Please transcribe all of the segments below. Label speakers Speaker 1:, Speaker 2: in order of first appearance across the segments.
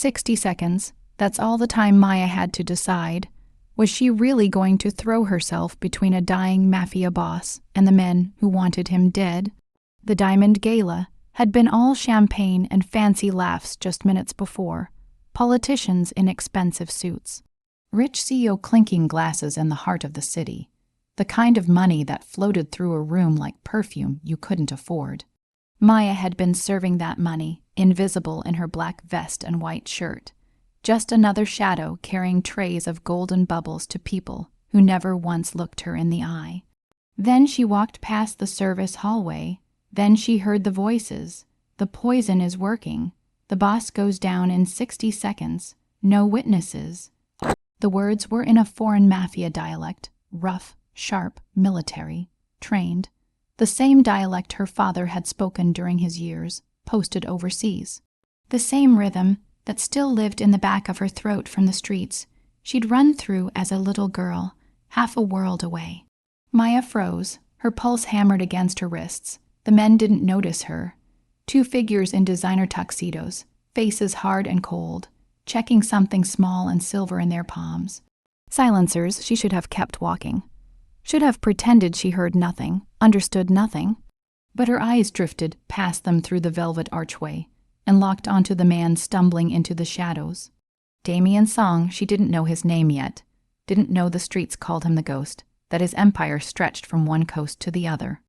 Speaker 1: 60 seconds, that's all the time Maya had to decide. Was she really going to throw herself between a dying mafia boss and the men who wanted him dead? The Diamond Gala had been all champagne and fancy laughs just minutes before, politicians in expensive suits, rich CEO clinking glasses in the heart of the city, the kind of money that floated through a room like perfume you couldn't afford. Maya had been serving that money, invisible in her black vest and white shirt, just another shadow carrying trays of golden bubbles to people who never once looked her in the eye. Then she walked past the service hallway. Then she heard the voices. The poison is working. The boss goes down in 60 seconds. No witnesses. The words were in a foreign mafia dialect, rough, sharp, military, trained. The same dialect her father had spoken during his years, posted overseas. The same rhythm that still lived in the back of her throat from the streets she'd run through as a little girl, half a world away. Maya froze, her pulse hammered against her wrists. The men didn't notice her. Two figures in designer tuxedos, faces hard and cold, checking something small and silver in their palms. Silencers. She should have kept walking. Should have pretended she heard nothing, understood nothing. But her eyes drifted past them through the velvet archway and locked onto the man stumbling into the shadows. Damien Song. She didn't know his name yet, didn't know the streets called him the Ghost, that his empire stretched from one coast to the other,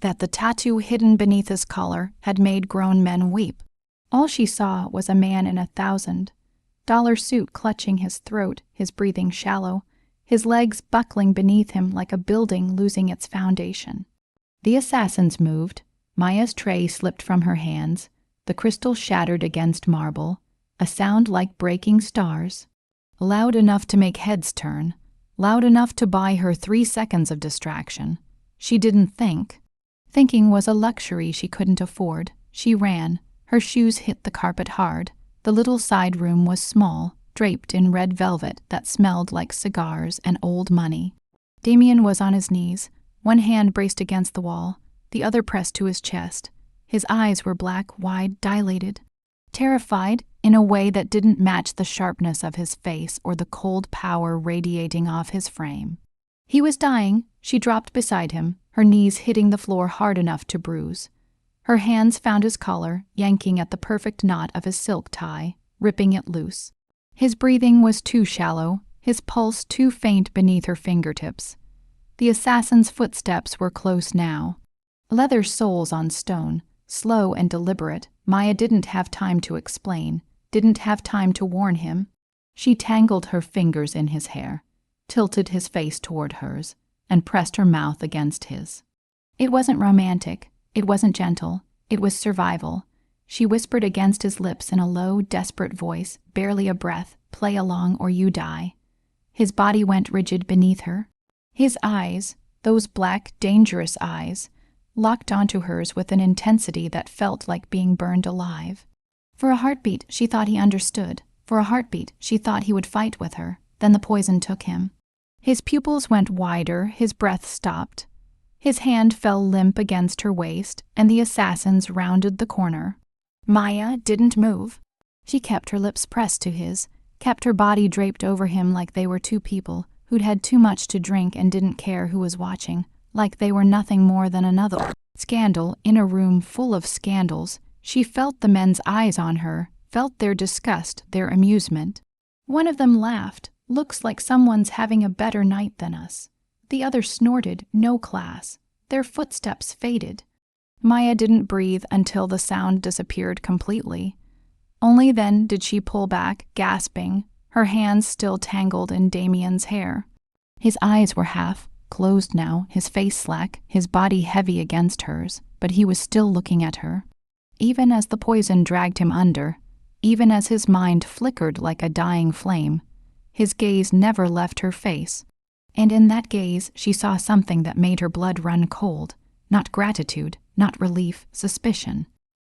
Speaker 1: that the tattoo hidden beneath his collar had made grown men weep. All she saw was a man in a $1,000 suit clutching his throat, his breathing shallow, his legs buckling beneath him like a building losing its foundation. The assassins moved. Maya's tray slipped from her hands. The crystal shattered against marble, a sound like breaking stars, loud enough to make heads turn, loud enough to buy her 3 seconds of distraction. She didn't think. Thinking was a luxury she couldn't afford. She ran. Her shoes hit the carpet hard. The little side room was small, draped in red velvet that smelled like cigars and old money. Damien was on his knees, one hand braced against the wall, the other pressed to his chest. His eyes were black, wide, dilated, terrified in a way that didn't match the sharpness of his face or the cold power radiating off his frame. He was dying. She dropped beside him, her knees hitting the floor hard enough to bruise. Her hands found his collar, yanking at the perfect knot of his silk tie, ripping it loose. His breathing was too shallow, his pulse too faint beneath her fingertips. The assassin's footsteps were close now. Leather soles on stone, slow and deliberate. Maya didn't have time to explain, didn't have time to warn him. She tangled her fingers in his hair, tilted his face toward hers, and pressed her mouth against his. It wasn't romantic, it wasn't gentle, it was survival. She whispered against his lips in a low, desperate voice, barely a breath, "Play along or you die." His body went rigid beneath her. His eyes, those black, dangerous eyes, locked onto hers with an intensity that felt like being burned alive. For a heartbeat, she thought he understood. For a heartbeat, she thought he would fight with her. Then the poison took him. His pupils went wider, his breath stopped. His hand fell limp against her waist, and the assassins rounded the corner. Maya didn't move. She kept her lips pressed to his, kept her body draped over him like they were two people who'd had too much to drink and didn't care who was watching, like they were nothing more than another scandal in a room full of scandals. She felt the men's eyes on her, felt their disgust, their amusement. One of them laughed. "Looks like someone's having a better night than us." The other snorted, "No class." Their footsteps faded. Maya didn't breathe until the sound disappeared completely. Only then did she pull back, gasping, her hands still tangled in Damien's hair. His eyes were half closed now, his face slack, his body heavy against hers, but he was still looking at her. Even as the poison dragged him under, even as his mind flickered like a dying flame, his gaze never left her face. And in that gaze she saw something that made her blood run cold. Not gratitude, not relief, suspicion.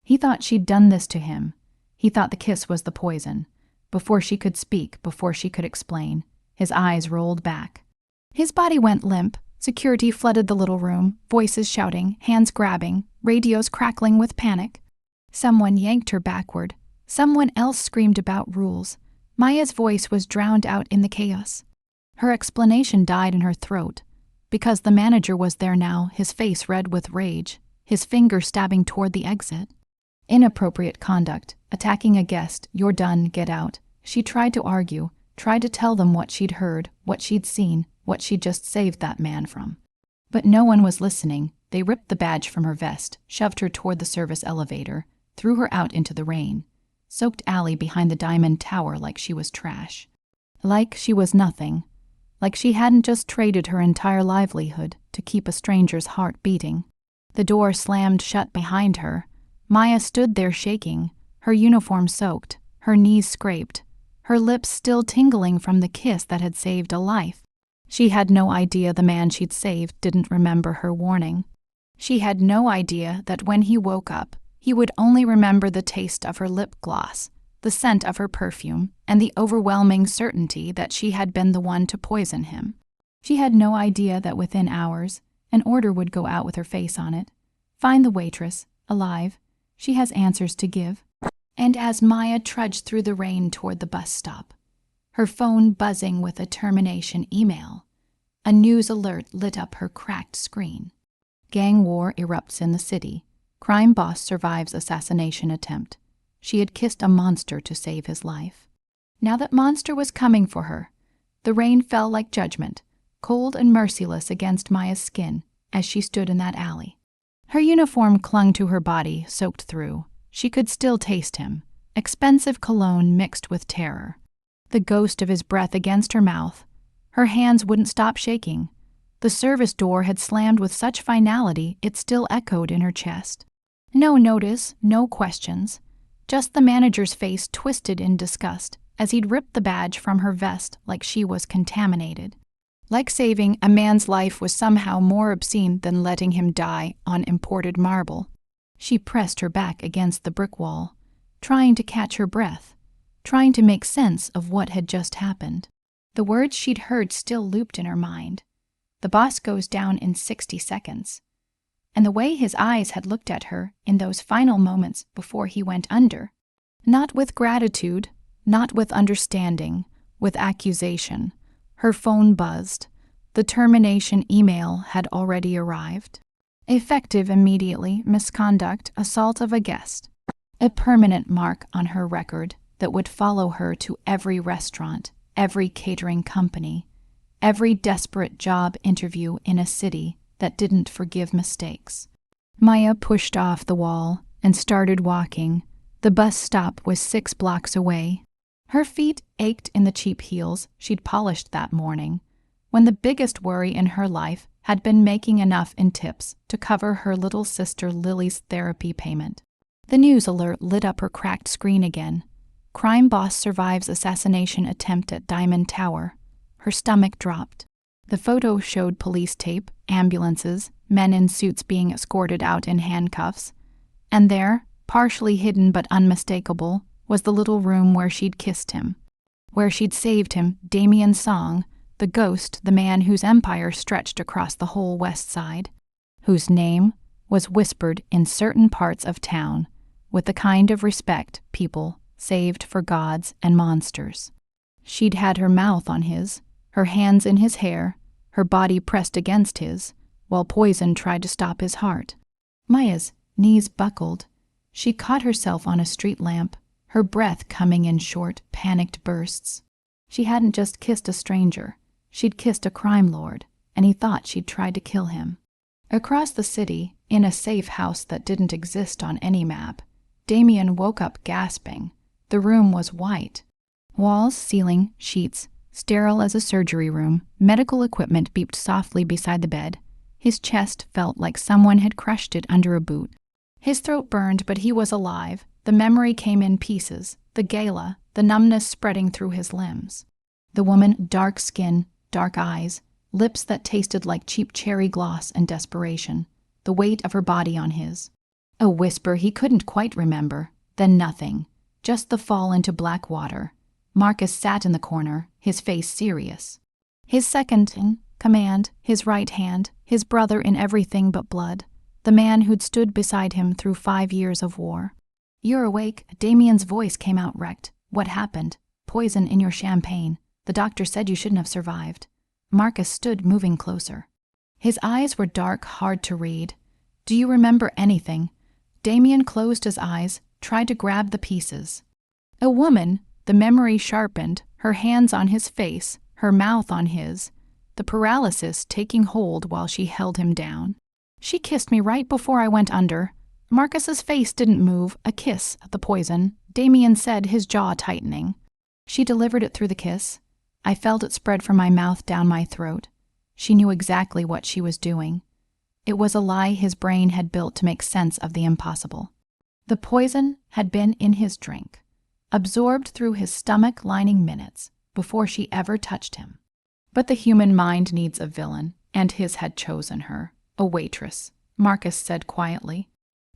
Speaker 1: He thought she'd done this to him. He thought the kiss was the poison. Before she could speak, before she could explain, his eyes rolled back. His body went limp. Security flooded the little room, voices shouting, hands grabbing, radios crackling with panic. Someone yanked her backward. Someone else screamed about rules. Maya's voice was drowned out in the chaos. Her explanation died in her throat. Because the manager was there now, his face red with rage, his finger stabbing toward the exit. Inappropriate conduct, attacking a guest, you're done, get out. She tried to argue, tried to tell them what she'd heard, what she'd seen, what she'd just saved that man from. But no one was listening. They ripped the badge from her vest, shoved her toward the service elevator, threw her out into the rain, soaked alley behind the diamond tower like she was trash. Like she was nothing. Like she hadn't just traded her entire livelihood to keep a stranger's heart beating. The door slammed shut behind her. Maya stood there shaking, her uniform soaked, her knees scraped, her lips still tingling from the kiss that had saved a life. She had no idea the man she'd saved didn't remember her warning. She had no idea that when he woke up, he would only remember the taste of her lip gloss, the scent of her perfume, and the overwhelming certainty that she had been the one to poison him. She had no idea that within hours, an order would go out with her face on it. Find the waitress, alive. She has answers to give. And as Maya trudged through the rain toward the bus stop, her phone buzzing with a termination email, a news alert lit up her cracked screen. Gang war erupts in the city. Crime boss survives assassination attempt. She had kissed a monster to save his life. Now that monster was coming for her. The rain fell like judgment, cold and merciless against Maya's skin as she stood in that alley. Her uniform clung to her body, soaked through. She could still taste him, expensive cologne mixed with terror. The ghost of his breath against her mouth. Her hands wouldn't stop shaking. The service door had slammed with such finality it still echoed in her chest. No notice, no questions. Just the manager's face twisted in disgust as he'd ripped the badge from her vest like she was contaminated. Like saving a man's life was somehow more obscene than letting him die on imported marble. She pressed her back against the brick wall, trying to catch her breath, trying to make sense of what had just happened. The words she'd heard still looped in her mind. The boss goes down in 60 seconds. And the way his eyes had looked at her in those final moments before he went under. Not with gratitude, not with understanding, with accusation. Her phone buzzed. The termination email had already arrived. Effective immediately, misconduct, assault of a guest. A permanent mark on her record that would follow her to every restaurant, every catering company, every desperate job interview in a city that didn't forgive mistakes. Maya pushed off the wall and started walking. The bus stop was 6 blocks away. Her feet ached in the cheap heels she'd polished that morning, when the biggest worry in her life had been making enough in tips to cover her little sister Lily's therapy payment. The news alert lit up her cracked screen again. Crime boss survives assassination attempt at Diamond Tower. Her stomach dropped. The photo showed police tape, ambulances, men in suits being escorted out in handcuffs. And there, partially hidden but unmistakable, was the little room where she'd kissed him. Where she'd saved him, Damien Song, the ghost, the man whose empire stretched across the whole west side, whose name was whispered in certain parts of town with the kind of respect people saved for gods and monsters. She'd had her mouth on his, her hands in his hair, her body pressed against his, while poison tried to stop his heart. Maya's knees buckled. She caught herself on a street lamp, her breath coming in short, panicked bursts. She hadn't just kissed a stranger. She'd kissed a crime lord, and he thought she'd tried to kill him. Across the city, in a safe house that didn't exist on any map, Damien woke up gasping. The room was white. Walls, ceiling, sheets, sterile as a surgery room, medical equipment beeped softly beside the bed. His chest felt like someone had crushed it under a boot. His throat burned, but he was alive. The memory came in pieces, the gala, the numbness spreading through his limbs. The woman, dark skin, dark eyes, lips that tasted like cheap cherry gloss and desperation, the weight of her body on his. A whisper he couldn't quite remember, then nothing, just the fall into black water. Marcus sat in the corner, his face serious. His second in command, his right hand, his brother in everything but blood, the man who'd stood beside him through 5 years of war. "You're awake." Damien's voice came out wrecked. "What happened?" "Poison in your champagne. The doctor said you shouldn't have survived." Marcus stood, moving closer. His eyes were dark, hard to read. "Do you remember anything?" Damien closed his eyes, tried to grab the pieces. A woman, the memory sharpened, her hands on his face, her mouth on his, the paralysis taking hold while she held him down. "She kissed me right before I went under." Marcus's face didn't move. "A kiss, the poison," Damien said, his jaw tightening. "She delivered it through the kiss. I felt it spread from my mouth down my throat. She knew exactly what she was doing. It was a lie his brain had built to make sense of the impossible. The poison had been in his drink, absorbed through his stomach lining minutes before she ever touched him. But the human mind needs a villain, and his had chosen her. "A waitress," Marcus said quietly.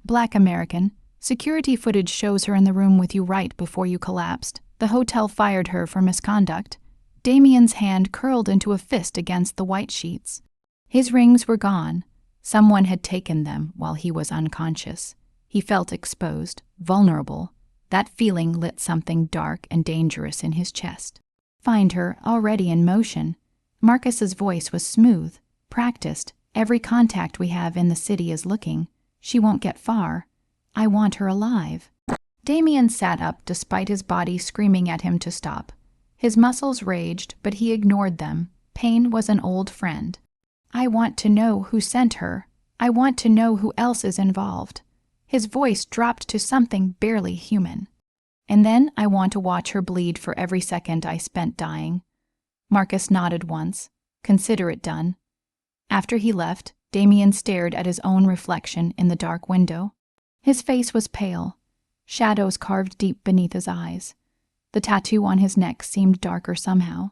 Speaker 1: "Black American. Security footage shows her in the room with you right before you collapsed. The hotel fired her for misconduct." Damien's hand curled into a fist against the white sheets. His rings were gone. Someone had taken them while he was unconscious. He felt exposed, vulnerable. That feeling lit something dark and dangerous in his chest. "Find her, already in motion." Marcus's voice was smooth, practiced. "Every contact we have in the city is looking. She won't get far. I want her alive." Damien sat up despite his body screaming at him to stop. His muscles raged, but he ignored them. Pain was an old friend. "I want to know who sent her. I want to know who else is involved." His voice dropped to something barely human. "And then I want to watch her bleed for every second I spent dying." Marcus nodded once. "Consider it done." After he left, Damien stared at his own reflection in the dark window. His face was pale, shadows carved deep beneath his eyes. The tattoo on his neck seemed darker somehow.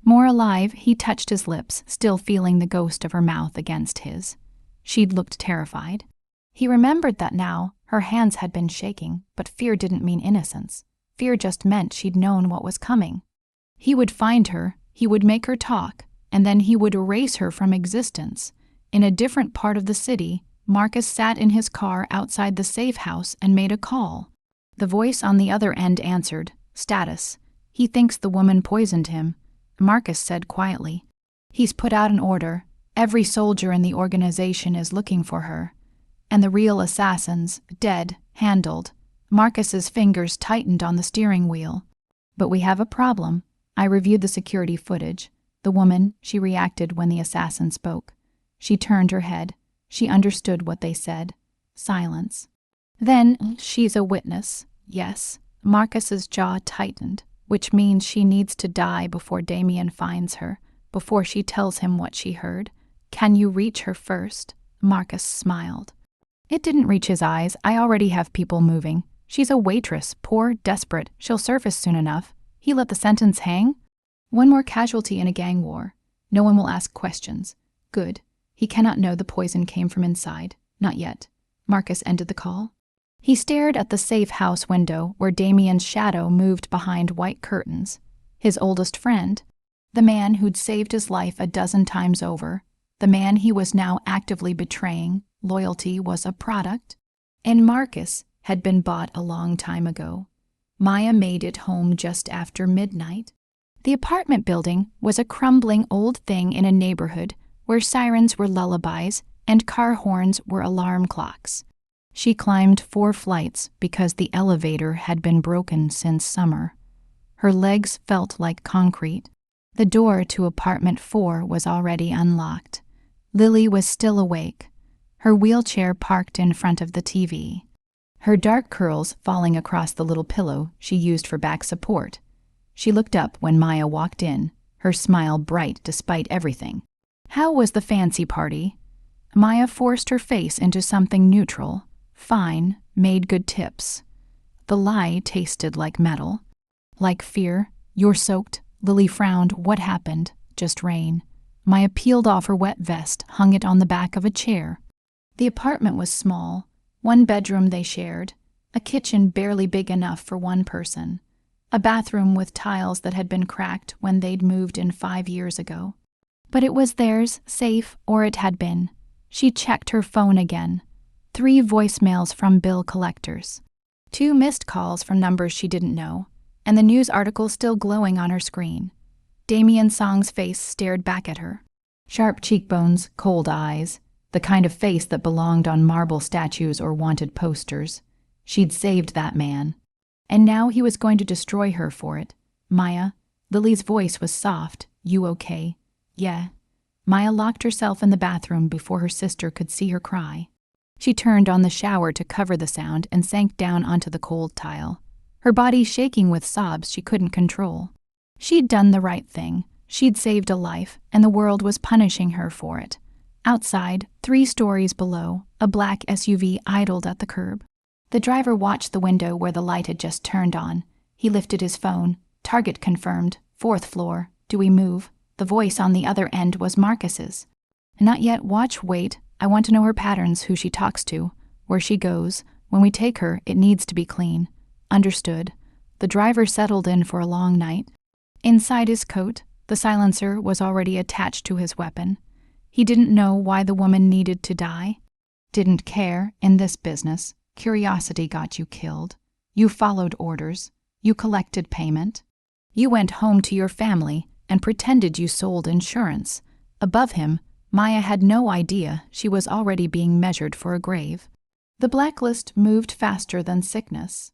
Speaker 1: More alive, he touched his lips, still feeling the ghost of her mouth against his. She'd looked terrified. He remembered that now. Her hands had been shaking, but fear didn't mean innocence. Fear just meant she'd known what was coming. He would find her, he would make her talk, and then he would erase her from existence. In a different part of the city, Marcus sat in his car outside the safe house and made a call. The voice on the other end answered. "Status. He thinks the woman poisoned him," Marcus said quietly. "He's put out an order. Every soldier in the organization is looking for her. And the real assassins, dead, handled." Marcus's fingers tightened on the steering wheel. "But we have a problem." I reviewed the security footage. The woman, she reacted when the assassin spoke. She turned her head. She understood what they said. Silence. "Then she's a witness." "Yes." Marcus's jaw tightened, which means she needs to die before Damien finds her, before she tells him what she heard. "Can you reach her first?" Marcus smiled. It didn't reach his eyes. "I already have people moving. She's a waitress, poor, desperate. She'll surface soon enough." He let the sentence hang. "One more casualty in a gang war. No one will ask questions." "Good. He cannot know the poison came from inside. Not yet." Marcus ended the call. He stared at the safe house window where Damien's shadow moved behind white curtains. His oldest friend, the man who'd saved his life a dozen times over, the man he was now actively betraying. Loyalty was a product, and Marcus had been bought a long time ago. Maya made it home just after midnight. The apartment building was a crumbling old thing in a neighborhood where sirens were lullabies and car horns were alarm clocks. She climbed 4 flights because the elevator had been broken since summer. Her legs felt like concrete. The door to apartment 4 was already unlocked. Lily was still awake, her wheelchair parked in front of the TV, her dark curls falling across the little pillow she used for back support. She looked up when Maya walked in, her smile bright despite everything. "How was the fancy party?" Maya forced her face into something neutral. "Fine, made good tips." The lie tasted like metal. "Like fear? You're soaked." Lily frowned. "What happened?" "Just rain." Maya peeled off her wet vest, hung it on the back of a chair. The apartment was small. 1 bedroom they shared, a kitchen barely big enough for 1 person, a bathroom with tiles that had been cracked when they'd moved in 5 years ago. But it was theirs, safe, or it had been. She checked her phone again. 3 voicemails from bill collectors. 2 missed calls from numbers she didn't know, and the news article still glowing on her screen. Damien Song's face stared back at her. Sharp cheekbones, cold eyes, the kind of face that belonged on marble statues or wanted posters. She'd saved that man. And now he was going to destroy her for it. Maya. Lily's voice was soft. You okay? Yeah. Maya locked herself in the bathroom before her sister could see her cry. She turned on the shower to cover the sound and sank down onto the cold tile, her body shaking with sobs she couldn't control. She'd done the right thing. She'd saved a life, and the world was punishing her for it. Outside, 3 stories below, a black SUV idled at the curb. The driver watched the window where the light had just turned on. He lifted his phone. Target confirmed. 4th floor. Do we move? The voice on the other end was Marcus's. Not yet. Watch, wait. I want to know her patterns, who she talks to, where she goes. When we take her, it needs to be clean. Understood. The driver settled in for a long night. Inside his coat, the silencer was already attached to his weapon. He didn't know why the woman needed to die. Didn't care in this business. Curiosity got you killed. You followed orders. You collected payment. You went home to your family and pretended you sold insurance. Above him, Maya had no idea she was already being measured for a grave. The blacklist moved faster than sickness.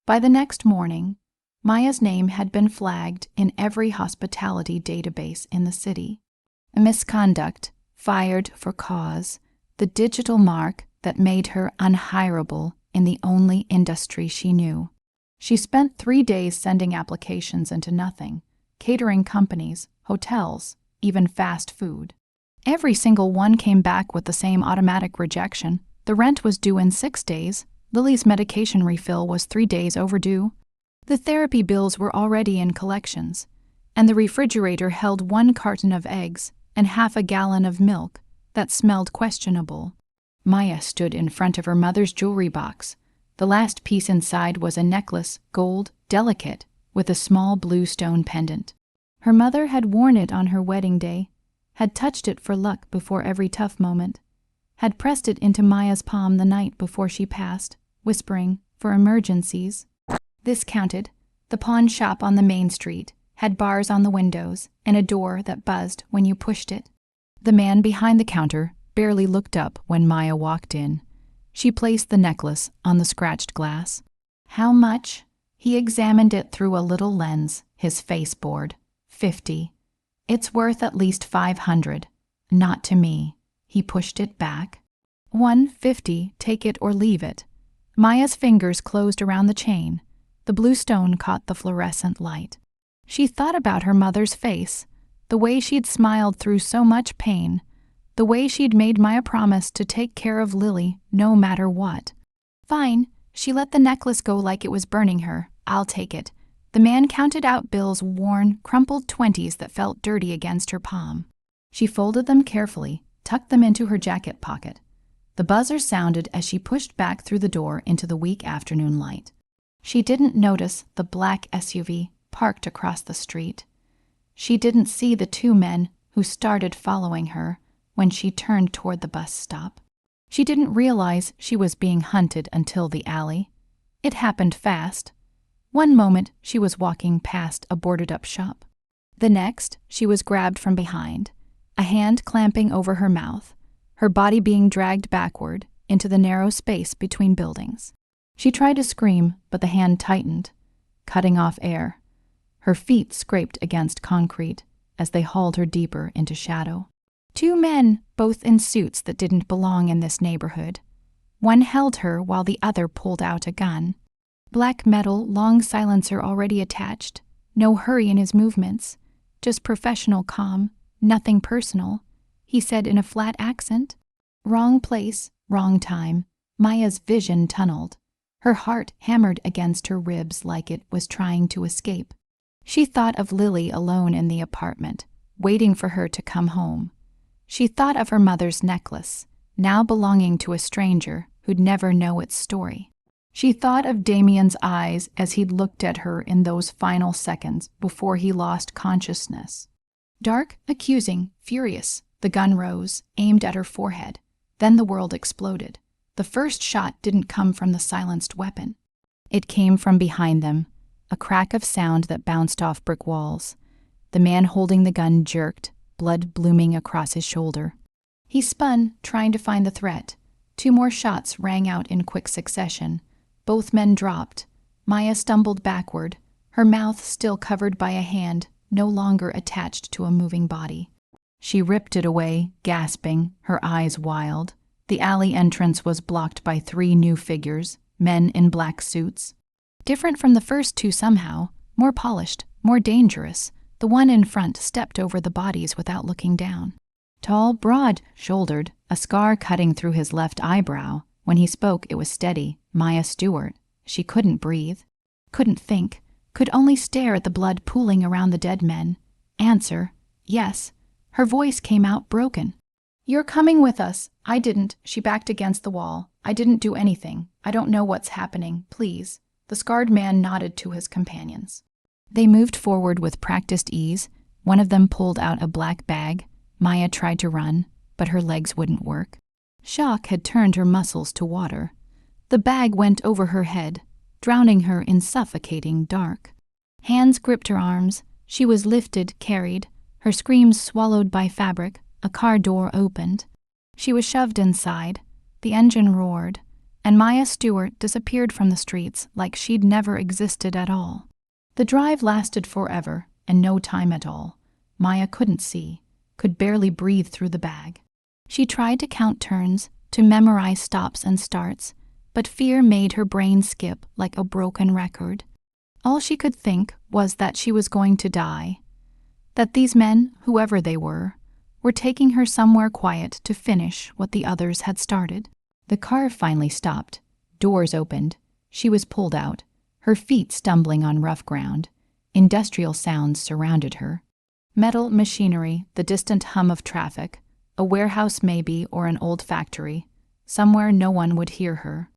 Speaker 1: By the next morning, Maya's name had been flagged in every hospitality database in the city. Misconduct, fired for cause, the digital mark that made her unhireable in the only industry she knew. She spent 3 days sending applications into nothing, catering companies, hotels, even fast food. Every single one came back with the same automatic rejection. The rent was due in 6 days. Lily's medication refill was 3 days overdue. The therapy bills were already in collections, and the refrigerator held 1 carton of eggs and half a gallon of milk that smelled questionable. Maya stood in front of her mother's jewelry box. The last piece inside was a necklace, gold, delicate, with a small blue stone pendant. Her mother had worn it on her wedding day, had touched it for luck before every tough moment, had pressed it into Maya's palm the night before she passed, whispering, for emergencies. This counted. The pawn shop on the main street had bars on the windows and a door that buzzed when you pushed it. The man behind the counter barely looked up when Maya walked in. She placed the necklace on the scratched glass. How much? He examined it through a little lens, his face bored. 50. It's worth at least 500. Not to me. He pushed it back. 150, take it or leave it. Maya's fingers closed around the chain. The blue stone caught the fluorescent light. She thought about her mother's face, the way she'd smiled through so much pain, the way she'd made Maya promise to take care of Lily no matter what. Fine, she let the necklace go like it was burning her. I'll take it. The man counted out Bill's worn, crumpled 20s that felt dirty against her palm. She folded them carefully, tucked them into her jacket pocket. The buzzer sounded as she pushed back through the door into the weak afternoon light. She didn't notice the black SUV parked across the street. She didn't see the 2 men who started following her when she turned toward the bus stop. She didn't realize she was being hunted until the alley. It happened fast. One moment, she was walking past a boarded-up shop. The next, she was grabbed from behind, a hand clamping over her mouth, her body being dragged backward into the narrow space between buildings. She tried to scream, but the hand tightened, cutting off air. Her feet scraped against concrete as they hauled her deeper into shadow. 2 men, both in suits that didn't belong in this neighborhood. One held her while the other pulled out a gun. Black metal, long silencer already attached. No hurry in his movements. Just professional calm, nothing personal. He said in a flat accent. Wrong place, wrong time. Maya's vision tunneled. Her heart hammered against her ribs like it was trying to escape. She thought of Lily alone in the apartment, waiting for her to come home. She thought of her mother's necklace, now belonging to a stranger who'd never know its story. She thought of Damien's eyes as he'd looked at her in those final seconds before he lost consciousness. Dark, accusing, furious, the gun rose, aimed at her forehead. Then the world exploded. The first shot didn't come from the silenced weapon. It came from behind them, a crack of sound that bounced off brick walls. The man holding the gun jerked, blood blooming across his shoulder. He spun, trying to find the threat. 2 more shots rang out in quick succession. Both men dropped. Maya stumbled backward, her mouth still covered by a hand no longer attached to a moving body. She ripped it away, gasping, her eyes wild. The alley entrance was blocked by 3 new figures, men in black suits. Different from the first 2 somehow, more polished, more dangerous. The one in front stepped over the bodies without looking down. Tall, broad-shouldered, a scar cutting through his left eyebrow. When he spoke, it was steady. Maya Stewart. She couldn't breathe, couldn't think, could only stare at the blood pooling around the dead men. Answer, yes. Her voice came out broken. "You're coming with us." "I didn't." She backed against the wall. "I didn't do anything. I don't know what's happening. Please." The scarred man nodded to his companions. They moved forward with practiced ease. One of them pulled out a black bag. Maya tried to run, but her legs wouldn't work. Shock had turned her muscles to water. The bag went over her head, drowning her in suffocating dark. Hands gripped her arms. She was lifted, carried, her screams swallowed by fabric. A car door opened. She was shoved inside. The engine roared, and Maya Stewart disappeared from the streets like she'd never existed at all. The drive lasted forever, and no time at all. Maya couldn't see, could barely breathe through the bag. She tried to count turns, to memorize stops and starts, but fear made her brain skip like a broken record. All she could think was that she was going to die, that these men, whoever they were taking her somewhere quiet to finish what the others had started. The car finally stopped. Doors opened. She was pulled out, her feet stumbling on rough ground. Industrial sounds surrounded her. Metal machinery, the distant hum of traffic, a warehouse maybe or an old factory. Somewhere no one would hear her.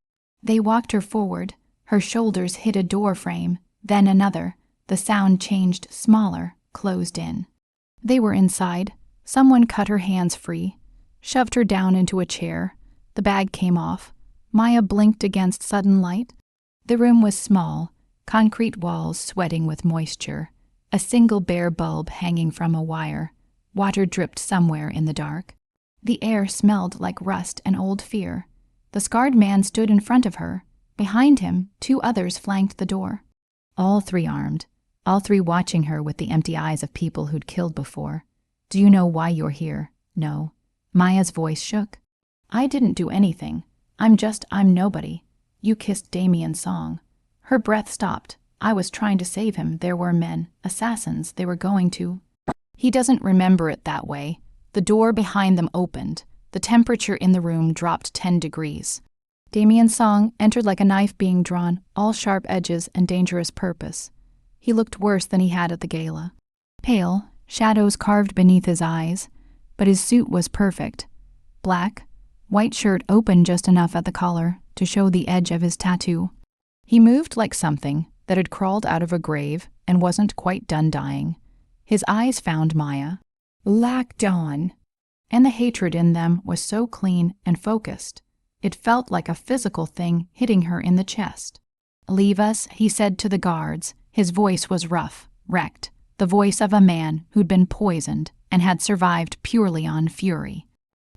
Speaker 1: They walked her forward. Her shoulders hit a door frame, then another. The sound changed smaller, closed in. They were inside. Someone cut her hands free, shoved her down into a chair. The bag came off. Maya blinked against sudden light. The room was small, concrete walls sweating with moisture, a single bare bulb hanging from a wire. Water dripped somewhere in the dark. The air smelled like rust and old fear. The scarred man stood in front of her. Behind him, 2 others flanked the door. All 3 armed, all 3 watching her with the empty eyes of people who'd killed before. "Do you know why you're here?" "No." Maya's voice shook. "I didn't do anything. I'm nobody. You kissed Damien's song." Her breath stopped. "I was trying to save him. There were men, assassins. They were going to." He doesn't remember it that way. The door behind them opened. The temperature in the room dropped 10 degrees. Damien's song entered like a knife being drawn, all sharp edges and dangerous purpose. He looked worse than he had at the gala. Pale, shadows carved beneath his eyes, but his suit was perfect. Black, white shirt open just enough at the collar to show the edge of his tattoo. He moved like something that had crawled out of a grave and wasn't quite done dying. His eyes found Maya. Black dawn. And the hatred in them was so clean and focused. It felt like a physical thing hitting her in the chest. "Leave us," he said to the guards. His voice was rough, wrecked. The voice of a man who'd been poisoned and had survived purely on fury.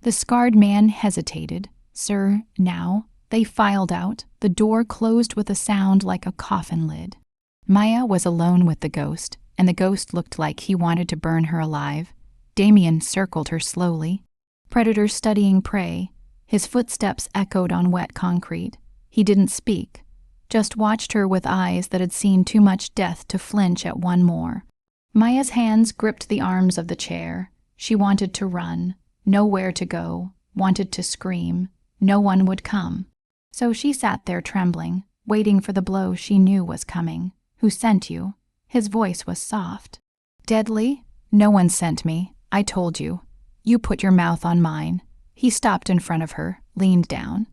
Speaker 1: The scarred man hesitated. "Sir, now?" They filed out. The door closed with a sound like a coffin lid. Maya was alone with the ghost, and the ghost looked like he wanted to burn her alive. Damien circled her slowly. Predator studying prey. His footsteps echoed on wet concrete. He didn't speak, just watched her with eyes that had seen too much death to flinch at one more. Maya's hands gripped the arms of the chair. She wanted to run, nowhere to go, wanted to scream. No one would come. So she sat there trembling, waiting for the blow she knew was coming. "Who sent you?" His voice was soft. "Deadly? No one sent me. I told you. You put your mouth on mine." He stopped in front of her, leaned down,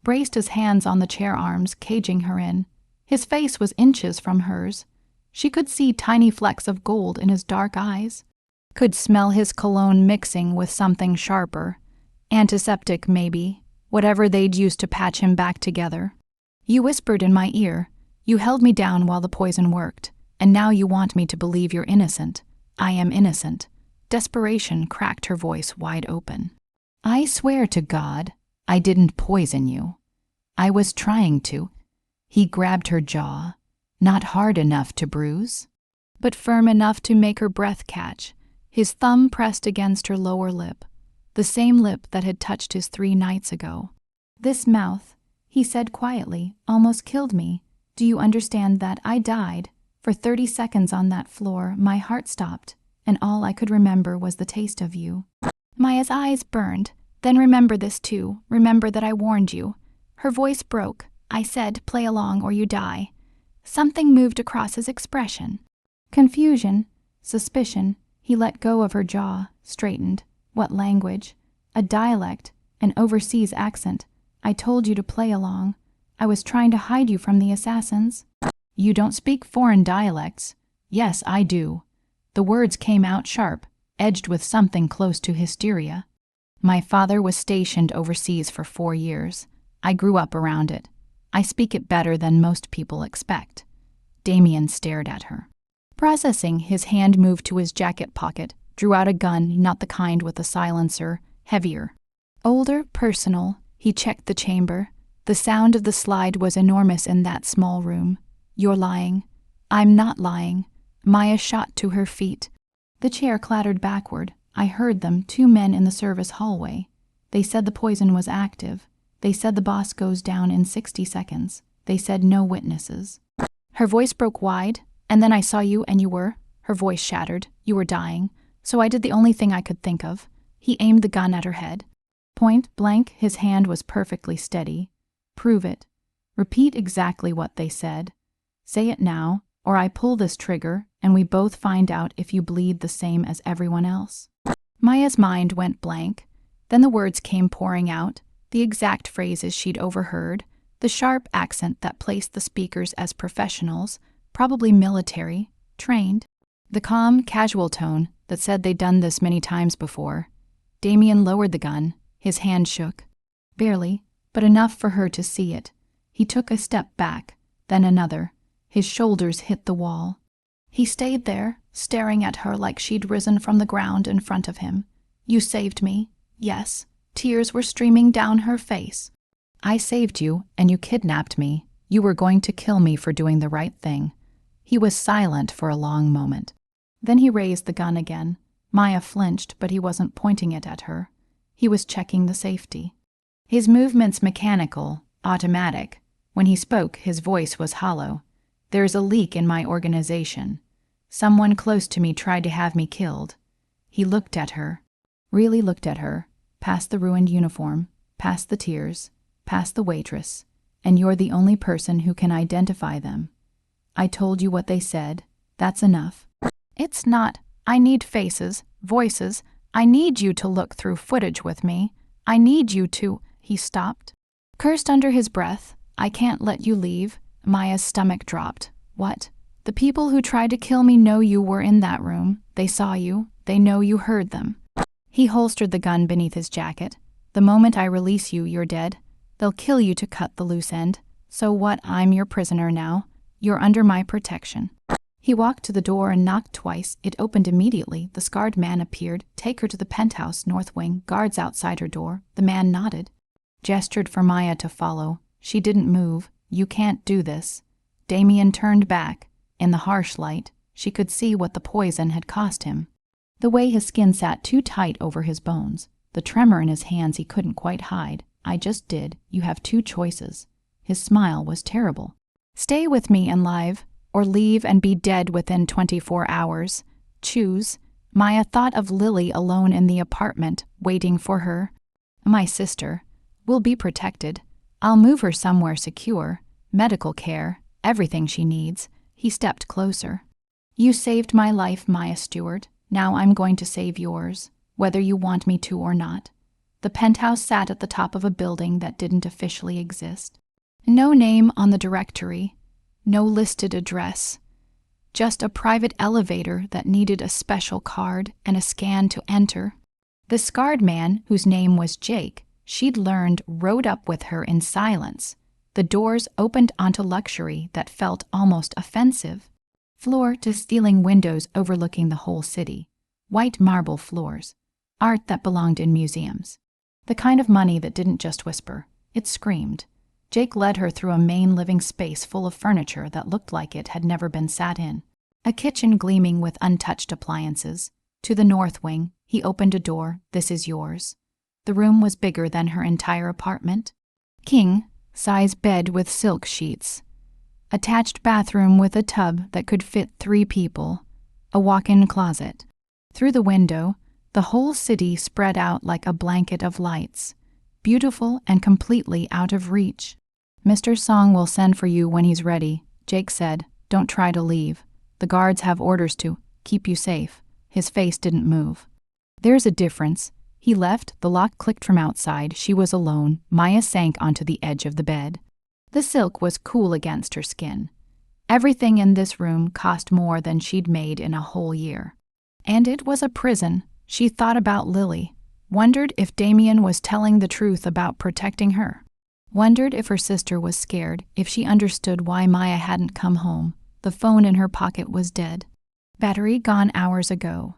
Speaker 1: braced his hands on the chair arms, caging her in. His face was inches from hers. She could see tiny flecks of gold in his dark eyes, could smell his cologne mixing with something sharper. Antiseptic, maybe, whatever they'd used to patch him back together. "You whispered in my ear. You held me down while the poison worked, and now you want me to believe you're innocent. I am innocent. Desperation cracked her voice wide open. I swear to God, I didn't poison you. I was trying to. He grabbed her jaw, not hard enough to bruise, but firm enough to make her breath catch. His thumb pressed against her lower lip, the same lip that had touched his 3 nights ago. This mouth, he said quietly, almost killed me. Do you understand that I died? For 30 seconds on that floor, my heart stopped, and all I could remember was the taste of you. Maya's eyes burned. Then remember this too. Remember that I warned you. Her voice broke. I said, play along or you die. Something moved across his expression. Confusion, suspicion. He let go of her jaw, straightened. What language? A dialect, an overseas accent. I told you to play along. I was trying to hide you from the assassins. You don't speak foreign dialects. Yes, I do. The words came out sharp, edged with something close to hysteria. My father was stationed overseas for 4 years. I grew up around it. I speak it better than most people expect. Damien stared at her. Processing, his hand moved to his jacket pocket, drew out a gun, not the kind with a silencer, heavier. Older, personal, he checked the chamber. The sound of the slide was enormous in that small room. You're lying. I'm not lying. Maya shot to her feet. The chair clattered backward. I heard them, 2 men in the service hallway. They said the poison was active. They said the boss goes down in 60 seconds. They said no witnesses. Her voice broke wide, and then I saw you and you were. Her voice shattered. You were dying. So I did the only thing I could think of. He aimed the gun at her head. Point blank, his hand was perfectly steady. Prove it. Repeat exactly what they said. Say it now, or I pull this trigger and we both find out if you bleed the same as everyone else. Maya's mind went blank. Then the words came pouring out, the exact phrases she'd overheard, the sharp accent that placed the speakers as professionals, probably military, trained. The calm, casual tone that said they'd done this many times before. Damien lowered the gun. His hand shook. Barely, but enough for her to see it. He took a step back, then another. His shoulders hit the wall. He stayed there, staring at her like she'd risen from the ground in front of him. You saved me. Yes. Tears were streaming down her face. I saved you, and you kidnapped me. You were going to kill me for doing the right thing. He was silent for a long moment. Then he raised the gun again. Maya flinched, but he wasn't pointing it at her. He was checking the safety. His movements mechanical, automatic. When he spoke, his voice was hollow. There's a leak in my organization. Someone close to me tried to have me killed. He looked at her, really looked at her, past the ruined uniform, past the tears, past the waitress, and you're the only person who can identify them. I told you what they said. That's enough. It's not. I need faces, voices. I need you to look through footage with me. I need you to. He stopped. Cursed under his breath. I can't let you leave. Maya's stomach dropped. What? The people who tried to kill me know you were in that room. They saw you. They know you heard them. He holstered the gun beneath his jacket. The moment I release you, you're dead. They'll kill you to cut the loose end. So what? I'm your prisoner now. You're under my protection. He walked to the door and knocked twice. It opened immediately. The scarred man appeared. Take her to the penthouse, north wing. Guards outside her door. The man nodded. Gestured for Maya to follow. She didn't move. You can't do this. Damien turned back. In the harsh light, she could see what the poison had cost him. The way his skin sat too tight over his bones. The tremor in his hands he couldn't quite hide. I just did. You have 2 choices. His smile was terrible. Stay with me and live, or leave and be dead within 24 hours. Choose. Maya thought of Lily alone in the apartment, waiting for her. My sister. We'll be protected. I'll move her somewhere secure. Medical care. Everything she needs. He stepped closer. You saved my life, Maya Stewart. Now I'm going to save yours, whether you want me to or not. The penthouse sat at the top of a building that didn't officially exist. No name on the directory. No listed address. Just a private elevator that needed a special card and a scan to enter. The scarred man, whose name was Jake, she'd learned rode up with her in silence. The doors opened onto luxury that felt almost offensive. Floor-to-ceiling windows overlooking the whole city. White marble floors. Art that belonged in museums. The kind of money that didn't just whisper, it screamed. Jake led her through a main living space full of furniture that looked like it had never been sat in. A kitchen gleaming with untouched appliances. To the north wing, he opened a door. This is yours. The room was bigger than her entire apartment. King-size bed with silk sheets. Attached bathroom with a tub that could fit 3 people. A walk-in closet. Through the window, the whole city spread out like a blanket of lights. Beautiful and completely out of reach. Mr. Song will send for you when he's ready, Jake said. Don't try to leave. The guards have orders to keep you safe. His face didn't move. There's a difference. He left, the lock clicked from outside. She was alone. Maya sank onto the edge of the bed. The silk was cool against her skin. Everything in this room cost more than she'd made in a whole year. And it was a prison. She thought about Lily. Wondered if Damien was telling the truth about protecting her. Wondered if her sister was scared, if she understood why Maya hadn't come home. The phone in her pocket was dead. Battery gone hours ago.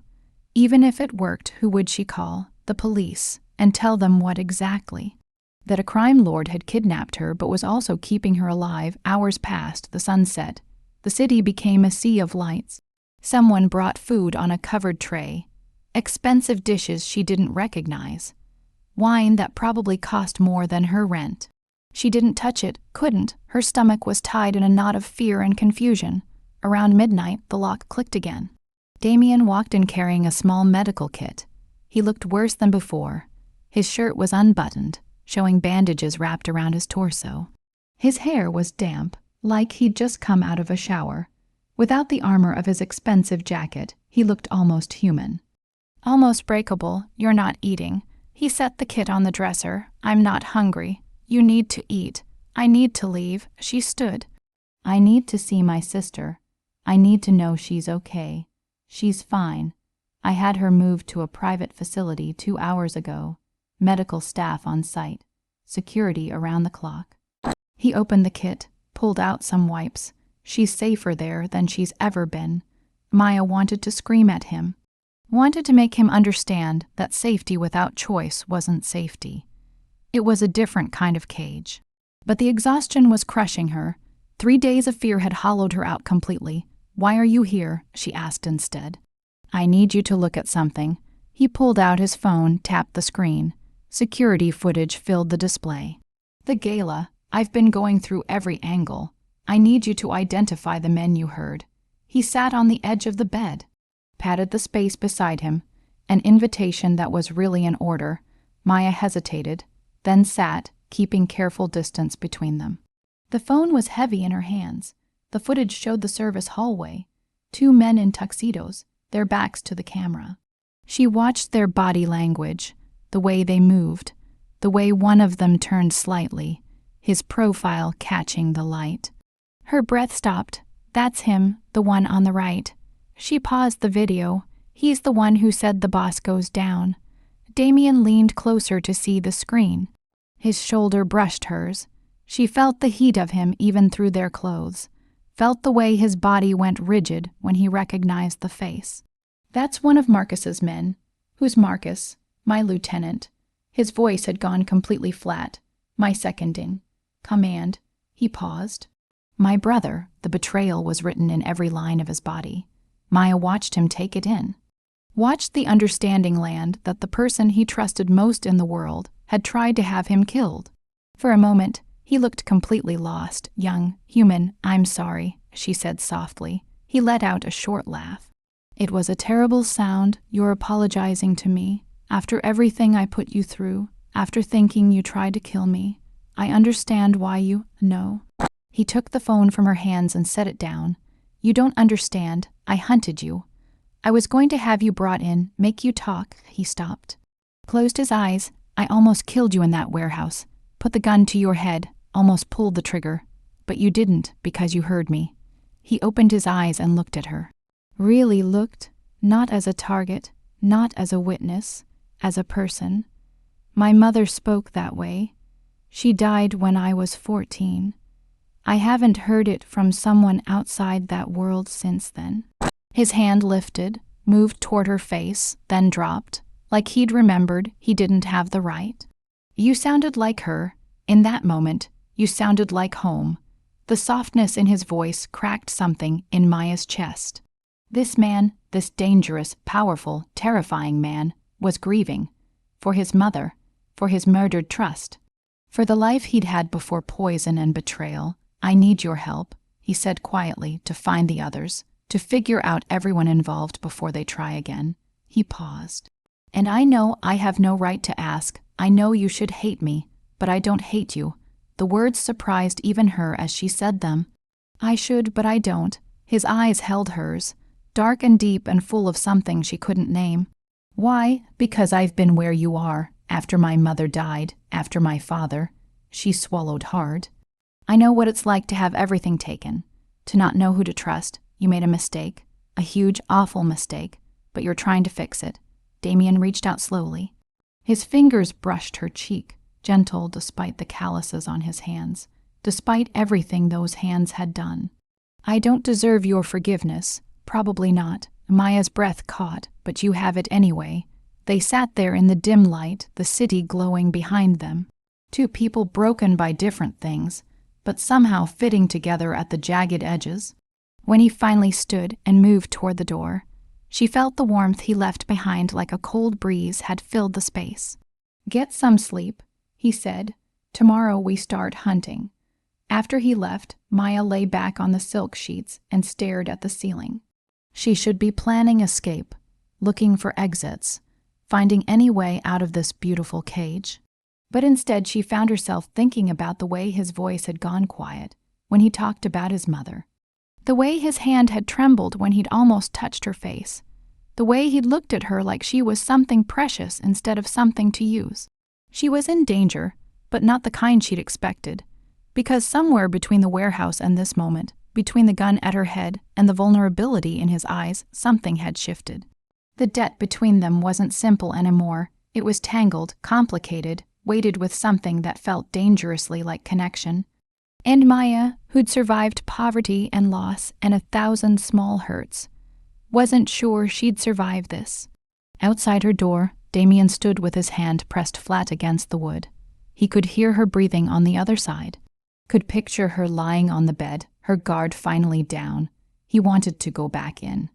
Speaker 1: Even if it worked, who would she call? The police. And tell them what exactly? That a crime lord had kidnapped her but was also keeping her alive. Hours passed, the sun set. The city became a sea of lights. Someone brought food on a covered tray. Expensive dishes she didn't recognize. Wine that probably cost more than her rent. She didn't touch it, couldn't. Her stomach was tied in a knot of fear and confusion. Around midnight, the lock clicked again. Damien walked in carrying a small medical kit. He looked worse than before. His shirt was unbuttoned, showing bandages wrapped around his torso. His hair was damp, like he'd just come out of a shower. Without the armor of his expensive jacket, he looked almost human. Almost breakable. You're not eating. He set the kit on the dresser. I'm not hungry. You need to eat. I need to leave. She stood. I need to see my sister. I need to know she's okay. She's fine. I had her moved to a private facility 2 hours ago. Medical staff on site. Security around the clock. He opened the kit, pulled out some wipes. She's safer there than she's ever been. Maya wanted to scream at him. Wanted to make him understand that safety without choice wasn't safety. It was a different kind of cage. But the exhaustion was crushing her. 3 days of fear had hollowed her out completely. Why are you here? She asked instead. I need you to look at something. He pulled out his phone, tapped the screen. Security footage filled the display. The gala. I've been going through every angle. I need you to identify the men you heard. He sat on the edge of the bed. Patted the space beside him, an invitation that was really an order. Maya hesitated, then sat, keeping careful distance between them. The phone was heavy in her hands. The footage showed the service hallway. 2 men in tuxedos, their backs to the camera. She watched their body language, the way they moved, the way one of them turned slightly, his profile catching the light. Her breath stopped. That's him, the one on the right. She paused the video. He's the one who said the boss goes down. Damien leaned closer to see the screen. His shoulder brushed hers. She felt the heat of him even through their clothes. Felt the way his body went rigid when he recognized the face. That's one of Marcus's men. Who's Marcus? My lieutenant. His voice had gone completely flat. My second in command. He paused. My brother. The betrayal was written in every line of his body. Maya watched him take it in. Watched the understanding land that the person he trusted most in the world had tried to have him killed. For a moment, he looked completely lost. Young, human. I'm sorry, she said softly. He let out a short laugh. It was a terrible sound. You're apologizing to me. After everything I put you through, after thinking you tried to kill me, I understand why you... No. He took the phone from her hands and set it down. You don't understand. I hunted you. I was going to have you brought in, make you talk. He stopped. Closed his eyes. I almost killed you in that warehouse. Put the gun to your head, almost pulled the trigger. But you didn't, because you heard me. He opened his eyes and looked at her. Really looked, not as a target, not as a witness, as a person. My mother spoke that way. She died when I was 14. I haven't heard it from someone outside that world since then." His hand lifted, moved toward her face, then dropped, like he'd remembered he didn't have the right. "You sounded like her. In that moment, you sounded like home." The softness in his voice cracked something in Maya's chest. This man, this dangerous, powerful, terrifying man, was grieving. For his mother, for his murdered trust, for the life he'd had before poison and betrayal. "I need your help," he said quietly, "to find the others, to figure out everyone involved before they try again." He paused. "And I know I have no right to ask. I know you should hate me, but I don't hate you." The words surprised even her as she said them. "I should, but I don't." His eyes held hers, dark and deep and full of something she couldn't name. "Why? Because I've been where you are, after my mother died, after my father." She swallowed hard. "I know what it's like to have everything taken, to not know who to trust. You made a mistake, a huge, awful mistake, but you're trying to fix it." Damien reached out slowly. His fingers brushed her cheek, gentle despite the calluses on his hands, despite everything those hands had done. "I don't deserve your forgiveness. Probably not." Maya's breath caught, "But you have it anyway." They sat there in the dim light, the city glowing behind them. Two people broken by different things, but somehow fitting together at the jagged edges. When he finally stood and moved toward the door, she felt the warmth he left behind like a cold breeze had filled the space. "Get some sleep," he said. "Tomorrow we start hunting." After he left, Maya lay back on the silk sheets and stared at the ceiling. She should be planning escape, looking for exits, finding any way out of this beautiful cage. But instead she found herself thinking about the way his voice had gone quiet when he talked about his mother. The way his hand had trembled when he'd almost touched her face. The way he'd looked at her like she was something precious instead of something to use. She was in danger, but not the kind she'd expected. Because somewhere between the warehouse and this moment, between the gun at her head and the vulnerability in his eyes, something had shifted. The debt between them wasn't simple anymore. It was tangled, complicated, weighted with something that felt dangerously like connection. And Maya, who'd survived poverty and loss and 1,000 small hurts, wasn't sure she'd survive this. Outside her door, Damien stood with his hand pressed flat against the wood. He could hear her breathing on the other side, could picture her lying on the bed, her guard finally down. He wanted to go back in.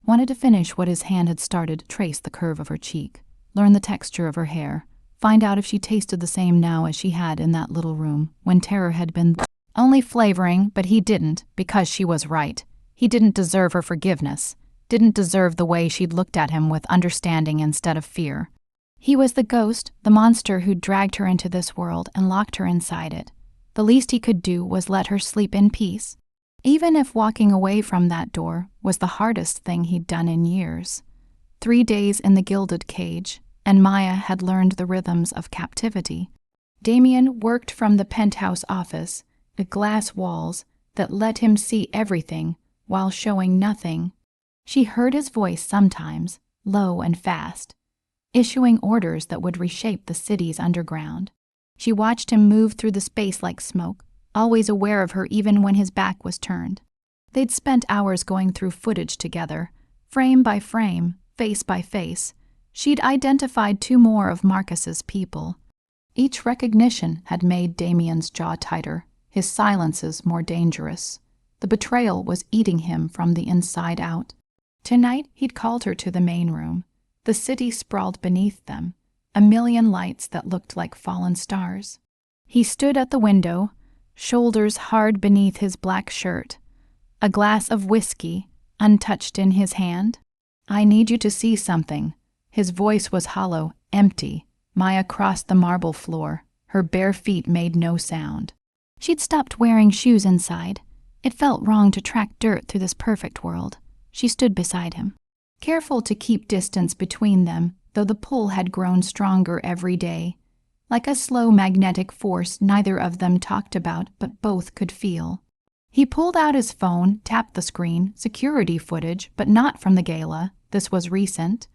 Speaker 1: Wanted to finish what his hand had started, trace the curve of her cheek, learn the texture of her hair, find out if she tasted the same now as she had in that little room when terror had been only flavoring, but he didn't, because she was right. He didn't deserve her forgiveness, didn't deserve the way she'd looked at him with understanding instead of fear. He was the ghost, the monster who'd dragged her into this world and locked her inside it. The least he could do was let her sleep in peace, even if walking away from that door was the hardest thing he'd done in years. 3 days in the gilded cage, and Maya had learned the rhythms of captivity. Damien worked from the penthouse office, the glass walls that let him see everything while showing nothing. She heard his voice sometimes, low and fast, issuing orders that would reshape the city's underground. She watched him move through the space like smoke, always aware of her even when his back was turned. They'd spent hours going through footage together, frame by frame, face by face. She'd identified 2 more of Marcus's people. Each recognition had made Damien's jaw tighter, his silences more dangerous. The betrayal was eating him from the inside out. Tonight he'd called her to the main room. The city sprawled beneath them, a million lights that looked like fallen stars. He stood at the window, shoulders hard beneath his black shirt, a glass of whiskey untouched in his hand. "I need you to see something." His voice was hollow, empty. Maya crossed the marble floor. Her bare feet made no sound. She'd stopped wearing shoes inside. It felt wrong to track dirt through this perfect world. She stood beside him, careful to keep distance between them, though the pull had grown stronger every day. Like a slow magnetic force neither of them talked about, but both could feel. He pulled out his phone, tapped the screen, security footage, but not from the gala. This was recent.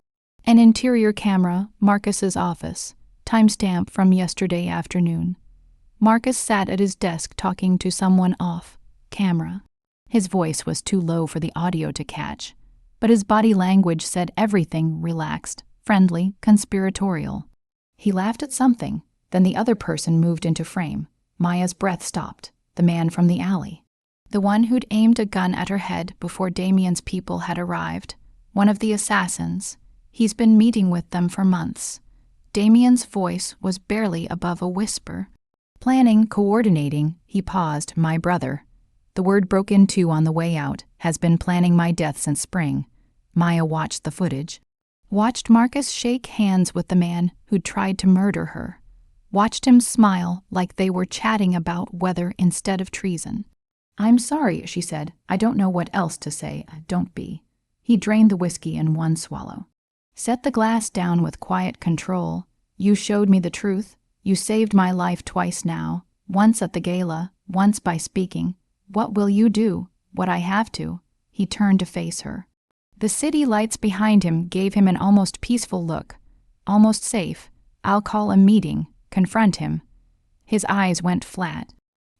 Speaker 1: An interior camera, Marcus's office, timestamp from yesterday afternoon. Marcus sat at his desk talking to someone off camera. His voice was too low for the audio to catch, but his body language said everything relaxed, friendly, conspiratorial. He laughed at something, then the other person moved into frame. Maya's breath stopped, the man from the alley. The one who'd aimed a gun at her head before Damien's people had arrived. One of the assassins. He's been meeting with them for months. Damien's voice was barely above a whisper. Planning, coordinating, he paused, my brother. The word broke in two on the way out, has been planning my death since spring. Maya watched the footage. Watched Marcus shake hands with the man who'd tried to murder her. Watched him smile like they were chatting about weather instead of treason. I'm sorry, she said. I don't know what else to say. Don't be. He drained the whiskey in one swallow. Set the glass down with quiet control. You showed me the truth. You saved my life twice now. Once at the gala, once by speaking. What will you do? What I have to. He turned to face her. The city lights behind him gave him an almost peaceful look. Almost safe. I'll call a meeting. Confront him. His eyes went flat.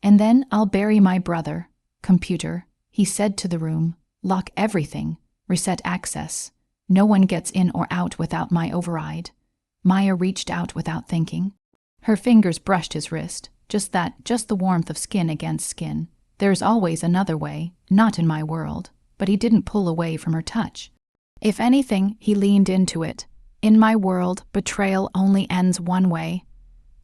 Speaker 1: And then I'll bury my brother. Computer, he said to the room. Lock everything. Reset access. No one gets in or out without my override. Maya reached out without thinking. Her fingers brushed his wrist. Just the warmth of skin against skin. There's always another way, not in my world. But he didn't pull away from her touch. If anything, he leaned into it. In my world, betrayal only ends one way.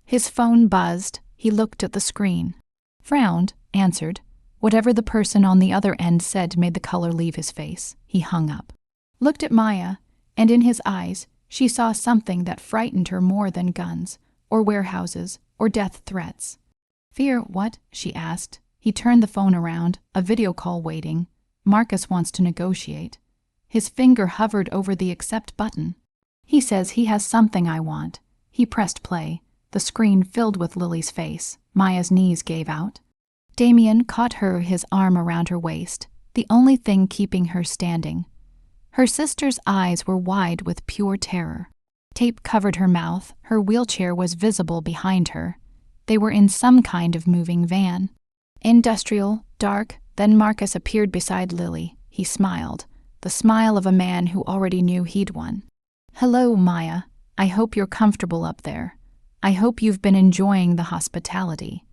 Speaker 1: His phone buzzed. He looked at the screen. Frowned, answered. Whatever the person on the other end said made the color leave his face. He hung up. Looked at Maya, and in his eyes, she saw something that frightened her more than guns, or warehouses, or death threats. Fear what? She asked. He turned the phone around, a video call waiting. Marcus wants to negotiate. His finger hovered over the accept button. He says he has something I want. He pressed play. The screen filled with Lily's face. Maya's knees gave out. Damien caught her, his arm around her waist, the only thing keeping her standing. Her sister's eyes were wide with pure terror. Tape covered her mouth. Her wheelchair was visible behind her. They were in some kind of moving van. Industrial, dark, then Marcus appeared beside Lily. He smiled, the smile of a man who already knew he'd won. Hello, Maya. I hope you're comfortable up there. I hope you've been enjoying the hospitality.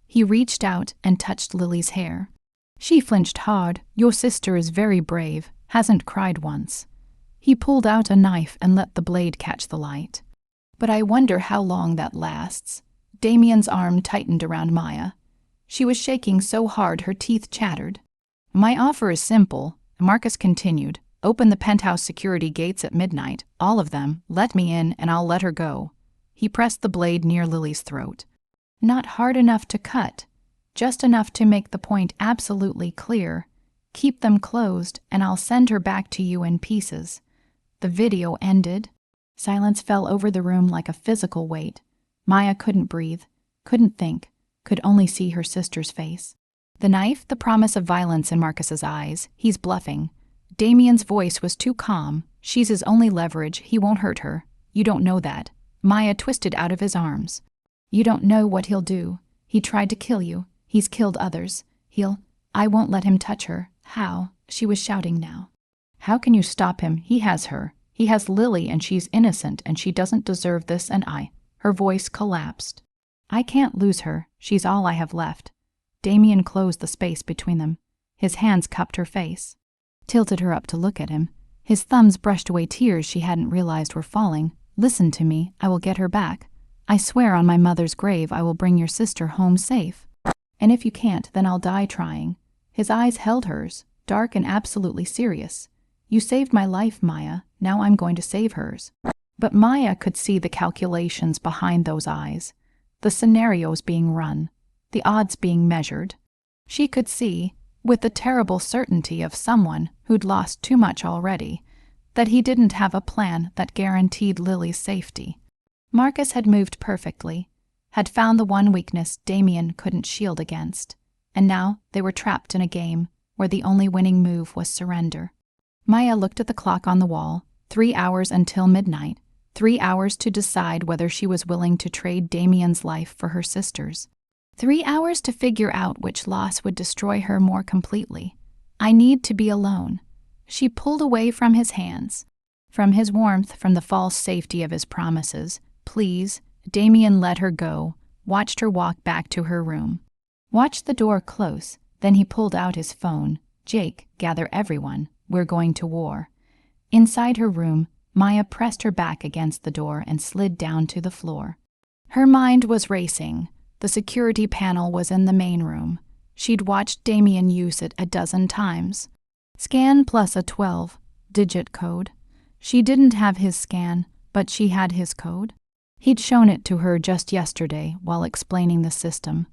Speaker 1: He reached out and touched Lily's hair. She flinched hard. Your sister is very brave, hasn't cried once. He pulled out a knife and let the blade catch the light. But I wonder how long that lasts. Damien's arm tightened around Maya. She was shaking so hard her teeth chattered. My offer is simple, Marcus continued. Open the penthouse security gates at midnight, all of them. Let me in and I'll let her go. He pressed the blade near Lily's throat. Not hard enough to cut, just enough to make the point absolutely clear. Keep them closed and I'll send her back to you in pieces. The video ended. Silence fell over the room like a physical weight. Maya couldn't breathe, couldn't think, could only see her sister's face. The knife, the promise of violence in Marcus's eyes. He's bluffing. Damien's voice was too calm. She's his only leverage. He won't hurt her. You don't know that. Maya twisted out of his arms. You don't know what he'll do. He tried to kill you. He's killed others. I won't let him touch her. How? She was shouting now. How can you stop him? He has her. He has Lily and she's innocent and she doesn't deserve this and Her voice collapsed. I can't lose her. She's all I have left. Damien closed the space between them. His hands cupped her face. Tilted her up to look at him. His thumbs brushed away tears she hadn't realized were falling. Listen to me. I will get her back. I swear on my mother's grave I will bring your sister home safe. And if you can't, then I'll die trying. His eyes held hers, dark and absolutely serious. You saved my life, Maya. Now I'm going to save hers. But Maya could see the calculations behind those eyes, the scenarios being run, the odds being measured. She could see, with the terrible certainty of someone who'd lost too much already, that he didn't have a plan that guaranteed Lily's safety. Marcus had moved perfectly, had found the one weakness Damien couldn't shield against, and now they were trapped in a game where the only winning move was surrender. Maya looked at the clock on the wall. 3 hours until midnight. 3 hours to decide whether she was willing to trade Damien's life for her sister's. 3 hours to figure out which loss would destroy her more completely. I need to be alone. She pulled away from his hands. From his warmth, from the false safety of his promises. Please, Damien let her go, watched her walk back to her room. Watched the door close, then he pulled out his phone. Jake, gather everyone, we're going to war. Inside her room, Maya pressed her back against the door and slid down to the floor. Her mind was racing. The security panel was in the main room. She'd watched Damien use it a dozen times. Scan plus a 12-digit code. She didn't have his scan, but she had his code. He'd shown it to her just yesterday while explaining the system.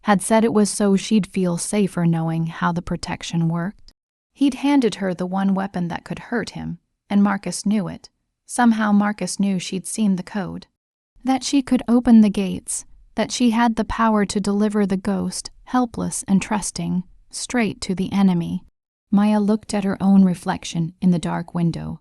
Speaker 1: Had said it was so she'd feel safer knowing how the protection worked. He'd handed her the one weapon that could hurt him, and Marcus knew it. Somehow Marcus knew she'd seen the code. That she could open the gates, that she had the power to deliver the ghost, helpless and trusting, straight to the enemy. Maya looked at her own reflection in the dark window.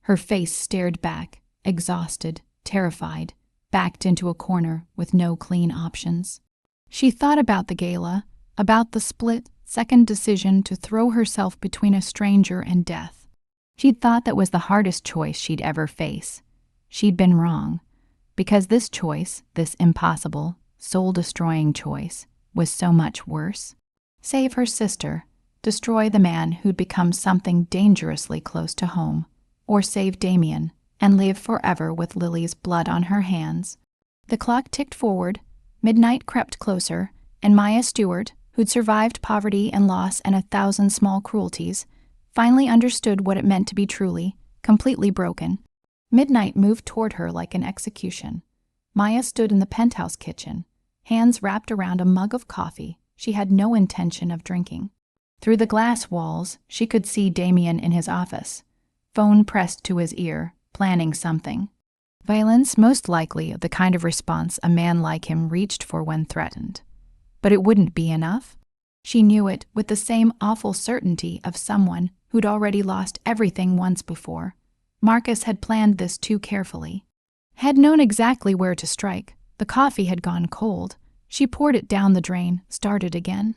Speaker 1: Her face stared back, exhausted, terrified, backed into a corner with no clean options. She thought about the gala, about the split-second decision to throw herself between a stranger and death. She'd thought that was the hardest choice she'd ever face. She'd been wrong, because this choice, this impossible, soul-destroying choice, was so much worse. Save her sister, destroy the man who'd become something dangerously close to home, or save Damien and live forever with Lily's blood on her hands. The clock ticked forward, midnight crept closer, and Maya Stewart, who'd survived poverty and loss and 1,000 small cruelties, finally understood what it meant to be truly, completely broken. Midnight moved toward her like an execution. Maya stood in the penthouse kitchen, hands wrapped around a mug of coffee she had no intention of drinking. Through the glass walls, she could see Damien in his office, phone pressed to his ear, planning something. Violence, most likely the kind of response a man like him reached for when threatened. But it wouldn't be enough. She knew it with the same awful certainty of someone who'd already lost everything once before. Marcus had planned this too carefully. Had known exactly where to strike. The coffee had gone cold. She poured it down the drain, started again.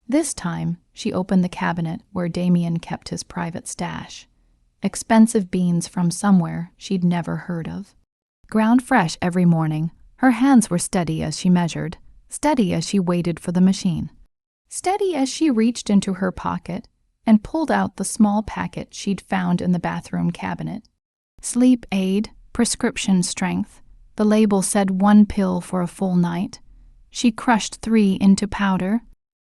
Speaker 1: This time, she opened the cabinet where Damien kept his private stash. Expensive beans from somewhere she'd never heard of. Ground fresh every morning, her hands were steady as she measured, steady as she waited for the machine. Steady as she reached into her pocket and pulled out the small packet she'd found in the bathroom cabinet. Sleep aid, prescription strength. The label said 1 pill for a full night. She crushed 3 into powder.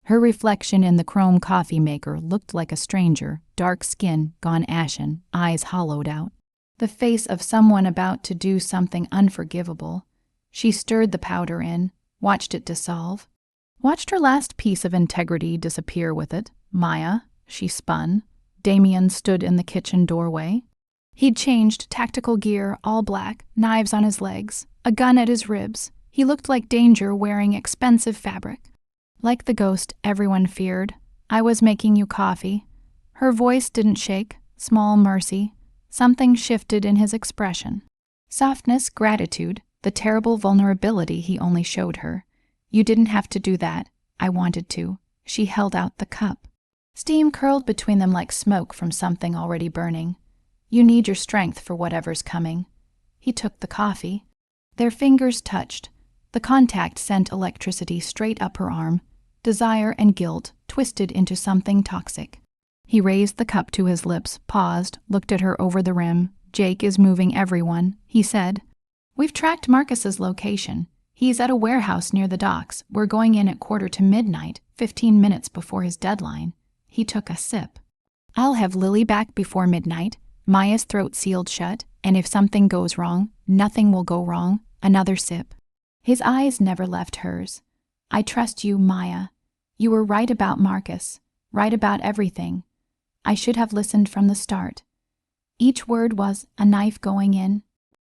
Speaker 1: Her reflection in the chrome coffee maker looked like a stranger, dark skin gone ashen, eyes hollowed out. The face of someone about to do something unforgivable. She stirred the powder in, watched it dissolve. Watched her last piece of integrity disappear with it. Maya, she spun. Damien stood in the kitchen doorway. He'd changed tactical gear, all black, knives on his legs, a gun at his ribs. He looked like danger wearing expensive fabric. Like the ghost everyone feared, I was making you coffee. Her voice didn't shake, small mercy. Something shifted in his expression. Softness, gratitude, the terrible vulnerability he only showed her. You didn't have to do that. I wanted to. She held out the cup. Steam curled between them like smoke from something already burning. You need your strength for whatever's coming. He took the coffee. Their fingers touched. The contact sent electricity straight up her arm. Desire and guilt twisted into something toxic. He raised the cup to his lips, paused, looked at her over the rim. Jake is moving everyone, he said. We've tracked Marcus's location. He's at a warehouse near the docks. We're going in at midnight, 15 minutes before his deadline. He took a sip. I'll have Lily back before midnight. Maya's throat sealed shut, and if something goes wrong, nothing will go wrong. Another sip. His eyes never left hers. I trust you, Maya. You were right about Marcus, right about everything. I should have listened from the start. Each word was a knife going in.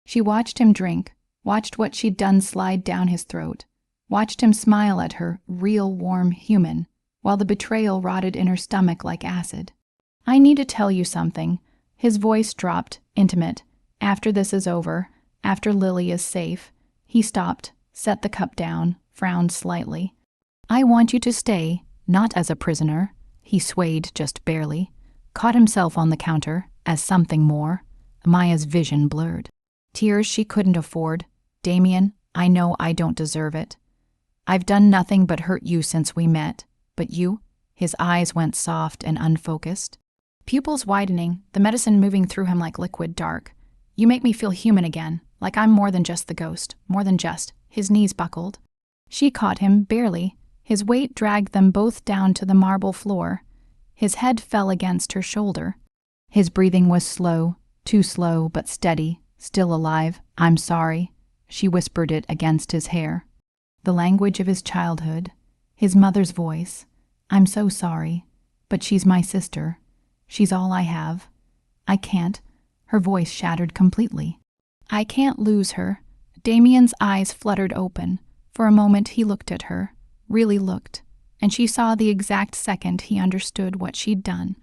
Speaker 1: She watched him drink, watched what she'd done slide down his throat, watched him smile at her, real warm human, while the betrayal rotted in her stomach like acid. I need to tell you something. His voice dropped, intimate. After this is over, after Lily is safe. He stopped, set the cup down, frowned slightly. I want you to stay, not as a prisoner. He swayed just barely, caught himself on the counter as something more. Maya's vision blurred. Tears she couldn't afford. Damien, I know I don't deserve it. I've done nothing but hurt you since we met. But you? His eyes went soft and unfocused. Pupils widening, the medicine moving through him like liquid dark. You make me feel human again, like I'm more than just the ghost, more than just. His knees buckled. She caught him, barely. His weight dragged them both down to the marble floor. His head fell against her shoulder. His breathing was slow, too slow but steady, still alive. I'm sorry. She whispered it against his hair. The language of his childhood, his mother's voice. I'm so sorry, but she's my sister. She's all I have. I can't. Her voice shattered completely. I can't lose her. Damien's eyes fluttered open. For a moment he looked at her, really looked, and she saw the exact second he understood what she'd done.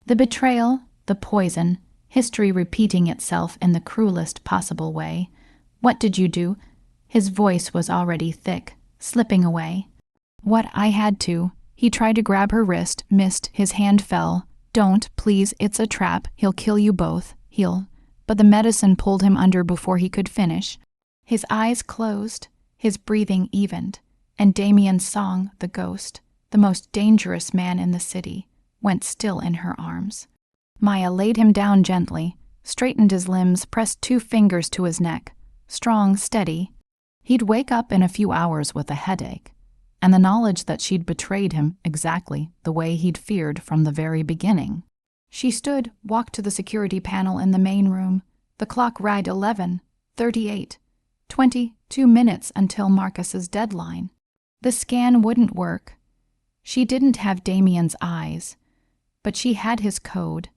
Speaker 1: The betrayal, the poison, history repeating itself in the cruelest possible way. What did you do? His voice was already thick, slipping away. What I had to. He tried to grab her wrist, missed, his hand fell. Don't, please, it's a trap, he'll kill you both, But the medicine pulled him under before he could finish. His eyes closed, his breathing evened, and Damien's song, the ghost, the most dangerous man in the city, went still in her arms. Maya laid him down gently, straightened his limbs, pressed 2 fingers to his neck. Strong, steady. He'd wake up in a few hours with a headache, and the knowledge that she'd betrayed him exactly the way he'd feared from the very beginning. She stood, walked to the security panel in the main room. The clock read 11:38. 22 minutes until Marcus's deadline. The scan wouldn't work. She didn't have Damien's eyes, but she had his code,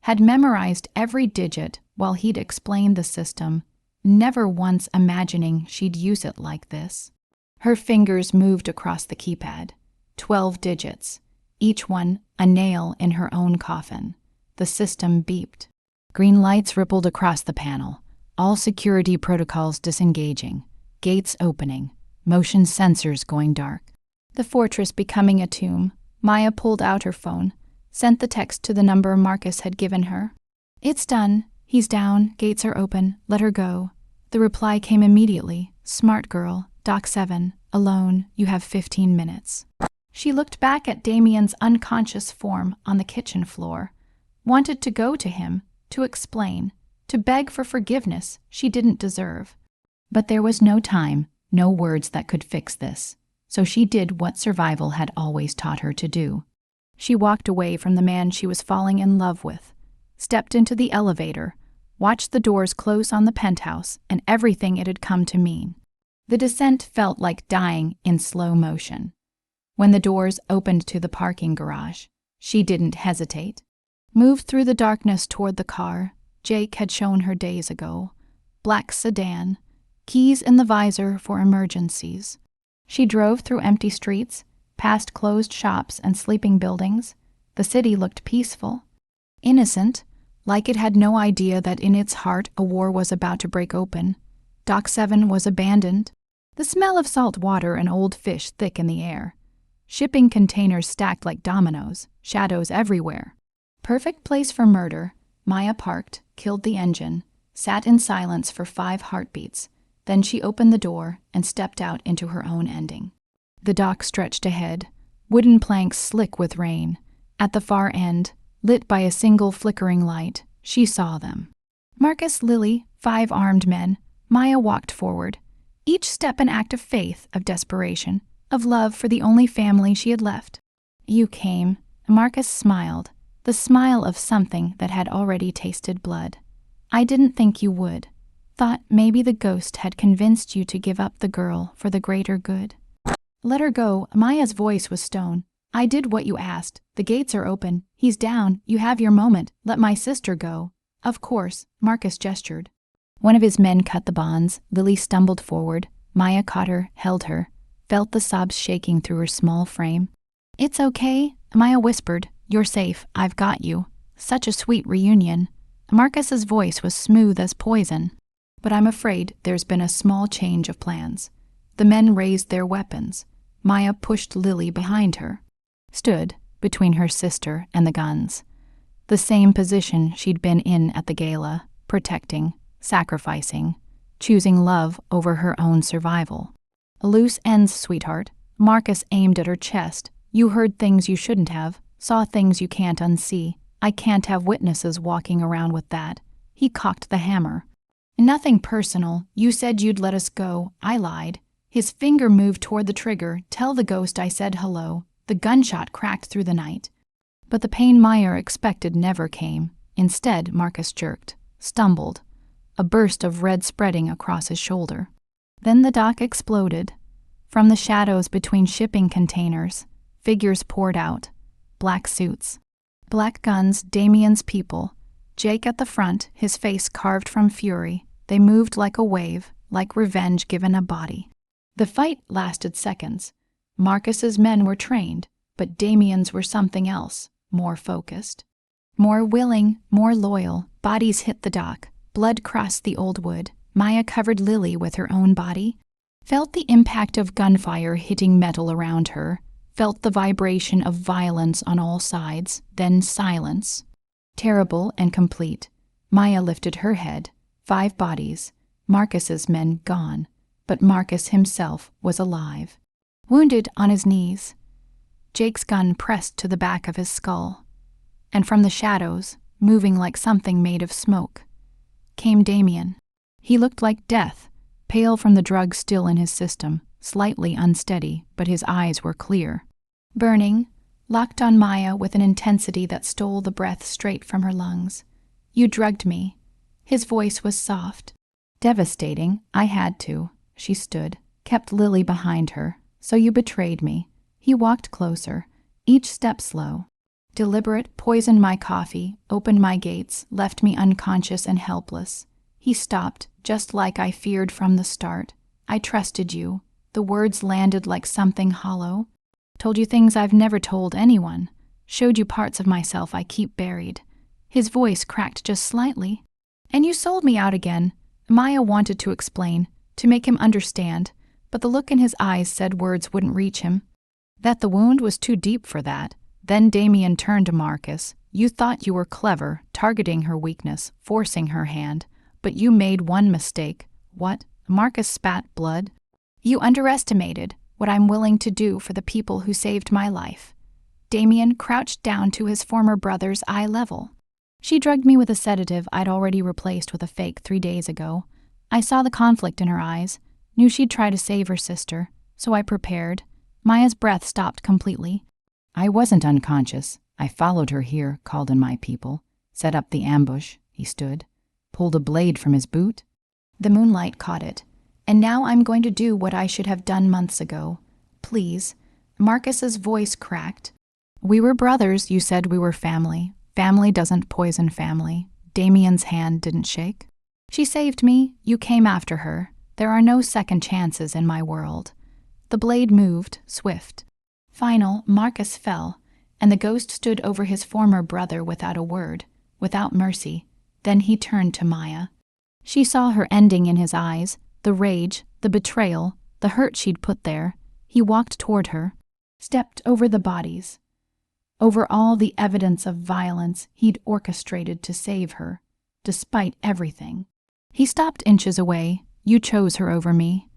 Speaker 1: had memorized every digit while he'd explained the system, never once imagining she'd use it like this. Her fingers moved across the keypad, 12 digits, each one a nail in her own coffin. The system beeped. Green lights rippled across the panel, all security protocols disengaging, gates opening, motion sensors going dark. The fortress becoming a tomb. Maya pulled out her phone, sent the text to the number Marcus had given her. It's done. He's down. Gates are open. Let her go. The reply came immediately. Smart girl. Doc 7. Alone. You have 15 minutes. She looked back at Damien's unconscious form on the kitchen floor, wanted to go to him, to explain, to beg for forgiveness she didn't deserve. But there was no time, no words that could fix this, so she did what survival had always taught her to do. She walked away from the man she was falling in love with, stepped into the elevator, watched the doors close on the penthouse and everything it had come to mean. The descent felt like dying in slow motion. When the doors opened to the parking garage, she didn't hesitate. Moved through the darkness toward the car Jake had shown her days ago. Black sedan, keys in the visor for emergencies. She drove through empty streets, past closed shops and sleeping buildings. The city looked peaceful, innocent, like it had no idea that in its heart a war was about to break open. Dock 7 was abandoned. The smell of salt water and old fish thick in the air. Shipping containers stacked like dominoes, shadows everywhere. Perfect place for murder. Maya parked, killed the engine, sat in silence for 5 heartbeats. Then she opened the door and stepped out into her own ending. The dock stretched ahead, wooden planks slick with rain. At the far end, lit by a single flickering light, she saw them. Marcus, Lily, 5 armed men. Maya walked forward, each step an act of faith, of desperation, of love for the only family she had left. You came. Marcus smiled, the smile of something that had already tasted blood. I didn't think you would. Thought maybe the ghost had convinced you to give up the girl for the greater good. Let her go. Maya's voice was stone. I did what you asked. The gates are open. He's down. You have your moment. Let my sister go. Of course, Marcus gestured. One of his men cut the bonds. Lily stumbled forward. Maya caught her, held her, felt the sobs shaking through her small frame. It's okay, Maya whispered. You're safe. I've got you. Such a sweet reunion. Marcus's voice was smooth as poison. But I'm afraid there's been a small change of plans. The men raised their weapons. Maya pushed Lily behind her, stood between her sister and the guns. The same position she'd been in at the gala, protecting, sacrificing, choosing love over her own survival. Loose ends, sweetheart. Marcus aimed at her chest. You heard things you shouldn't have, saw things you can't unsee. I can't have witnesses walking around with that. He cocked the hammer. Nothing personal. You said you'd let us go. I lied. His finger moved toward the trigger. Tell the ghost I said hello. The gunshot cracked through the night. But the pain Meyer expected never came. Instead, Marcus jerked, stumbled, a burst of red spreading across his shoulder. Then the dock exploded. From the shadows between shipping containers, figures poured out. Black suits, black guns, Damien's people. Jake at the front, his face carved from fury. They moved like a wave, like revenge given a body. The fight lasted seconds. Marcus's men were trained, but Damien's were something else, more focused. More willing, more loyal. Bodies hit the dock. Blood crossed the old wood. Maya covered Lily with her own body, felt the impact of gunfire hitting metal around her, felt the vibration of violence on all sides, then silence. Terrible and complete. Maya lifted her head. 5 bodies. Marcus's men gone, but Marcus himself was alive. Wounded on his knees. Jake's gun pressed to the back of his skull. And from the shadows, moving like something made of smoke, came Damien. He looked like death, pale from the drug still in his system, slightly unsteady, but his eyes were clear. Burning, locked on Maya with an intensity that stole the breath straight from her lungs. You drugged me. His voice was soft. Devastating. I had to. She stood, kept Lily behind her. So you betrayed me. He walked closer, each step slow. Deliberate, poisoned my coffee, opened my gates, left me unconscious and helpless. He stopped, just like I feared from the start. I trusted you. The words landed like something hollow. Told you things I've never told anyone. Showed you parts of myself I keep buried. His voice cracked just slightly. And you sold me out again. Maya wanted to explain, to make him understand, but the look in his eyes said words wouldn't reach him. That the wound was too deep for that. Then Damien turned to Marcus. You thought you were clever, targeting her weakness, forcing her hand. But you made one mistake. What? Marcus spat blood. You underestimated what I'm willing to do for the people who saved my life. Damien crouched down to his former brother's eye level. She drugged me with a sedative I'd already replaced with a fake 3 days ago. I saw the conflict in her eyes, knew she'd try to save her sister, so I prepared. Maya's breath stopped completely. I wasn't unconscious. I followed her here, called in my people, set up the ambush. He stood, pulled a blade from his boot. The moonlight caught it. And now I'm going to do what I should have done months ago. Please. Marcus's voice cracked. We were brothers, you said we were family. Family doesn't poison family. Damien's hand didn't shake. She saved me. You came after her. There are no second chances in my world. The blade moved, swift. Final, Marcus fell, and the ghost stood over his former brother without a word, without mercy. Then he turned to Maya. She saw her ending in his eyes, the rage, the betrayal, the hurt she'd put there. He walked toward her, stepped over the bodies, over all the evidence of violence he'd orchestrated to save her, despite everything. He stopped inches away. You chose her over me.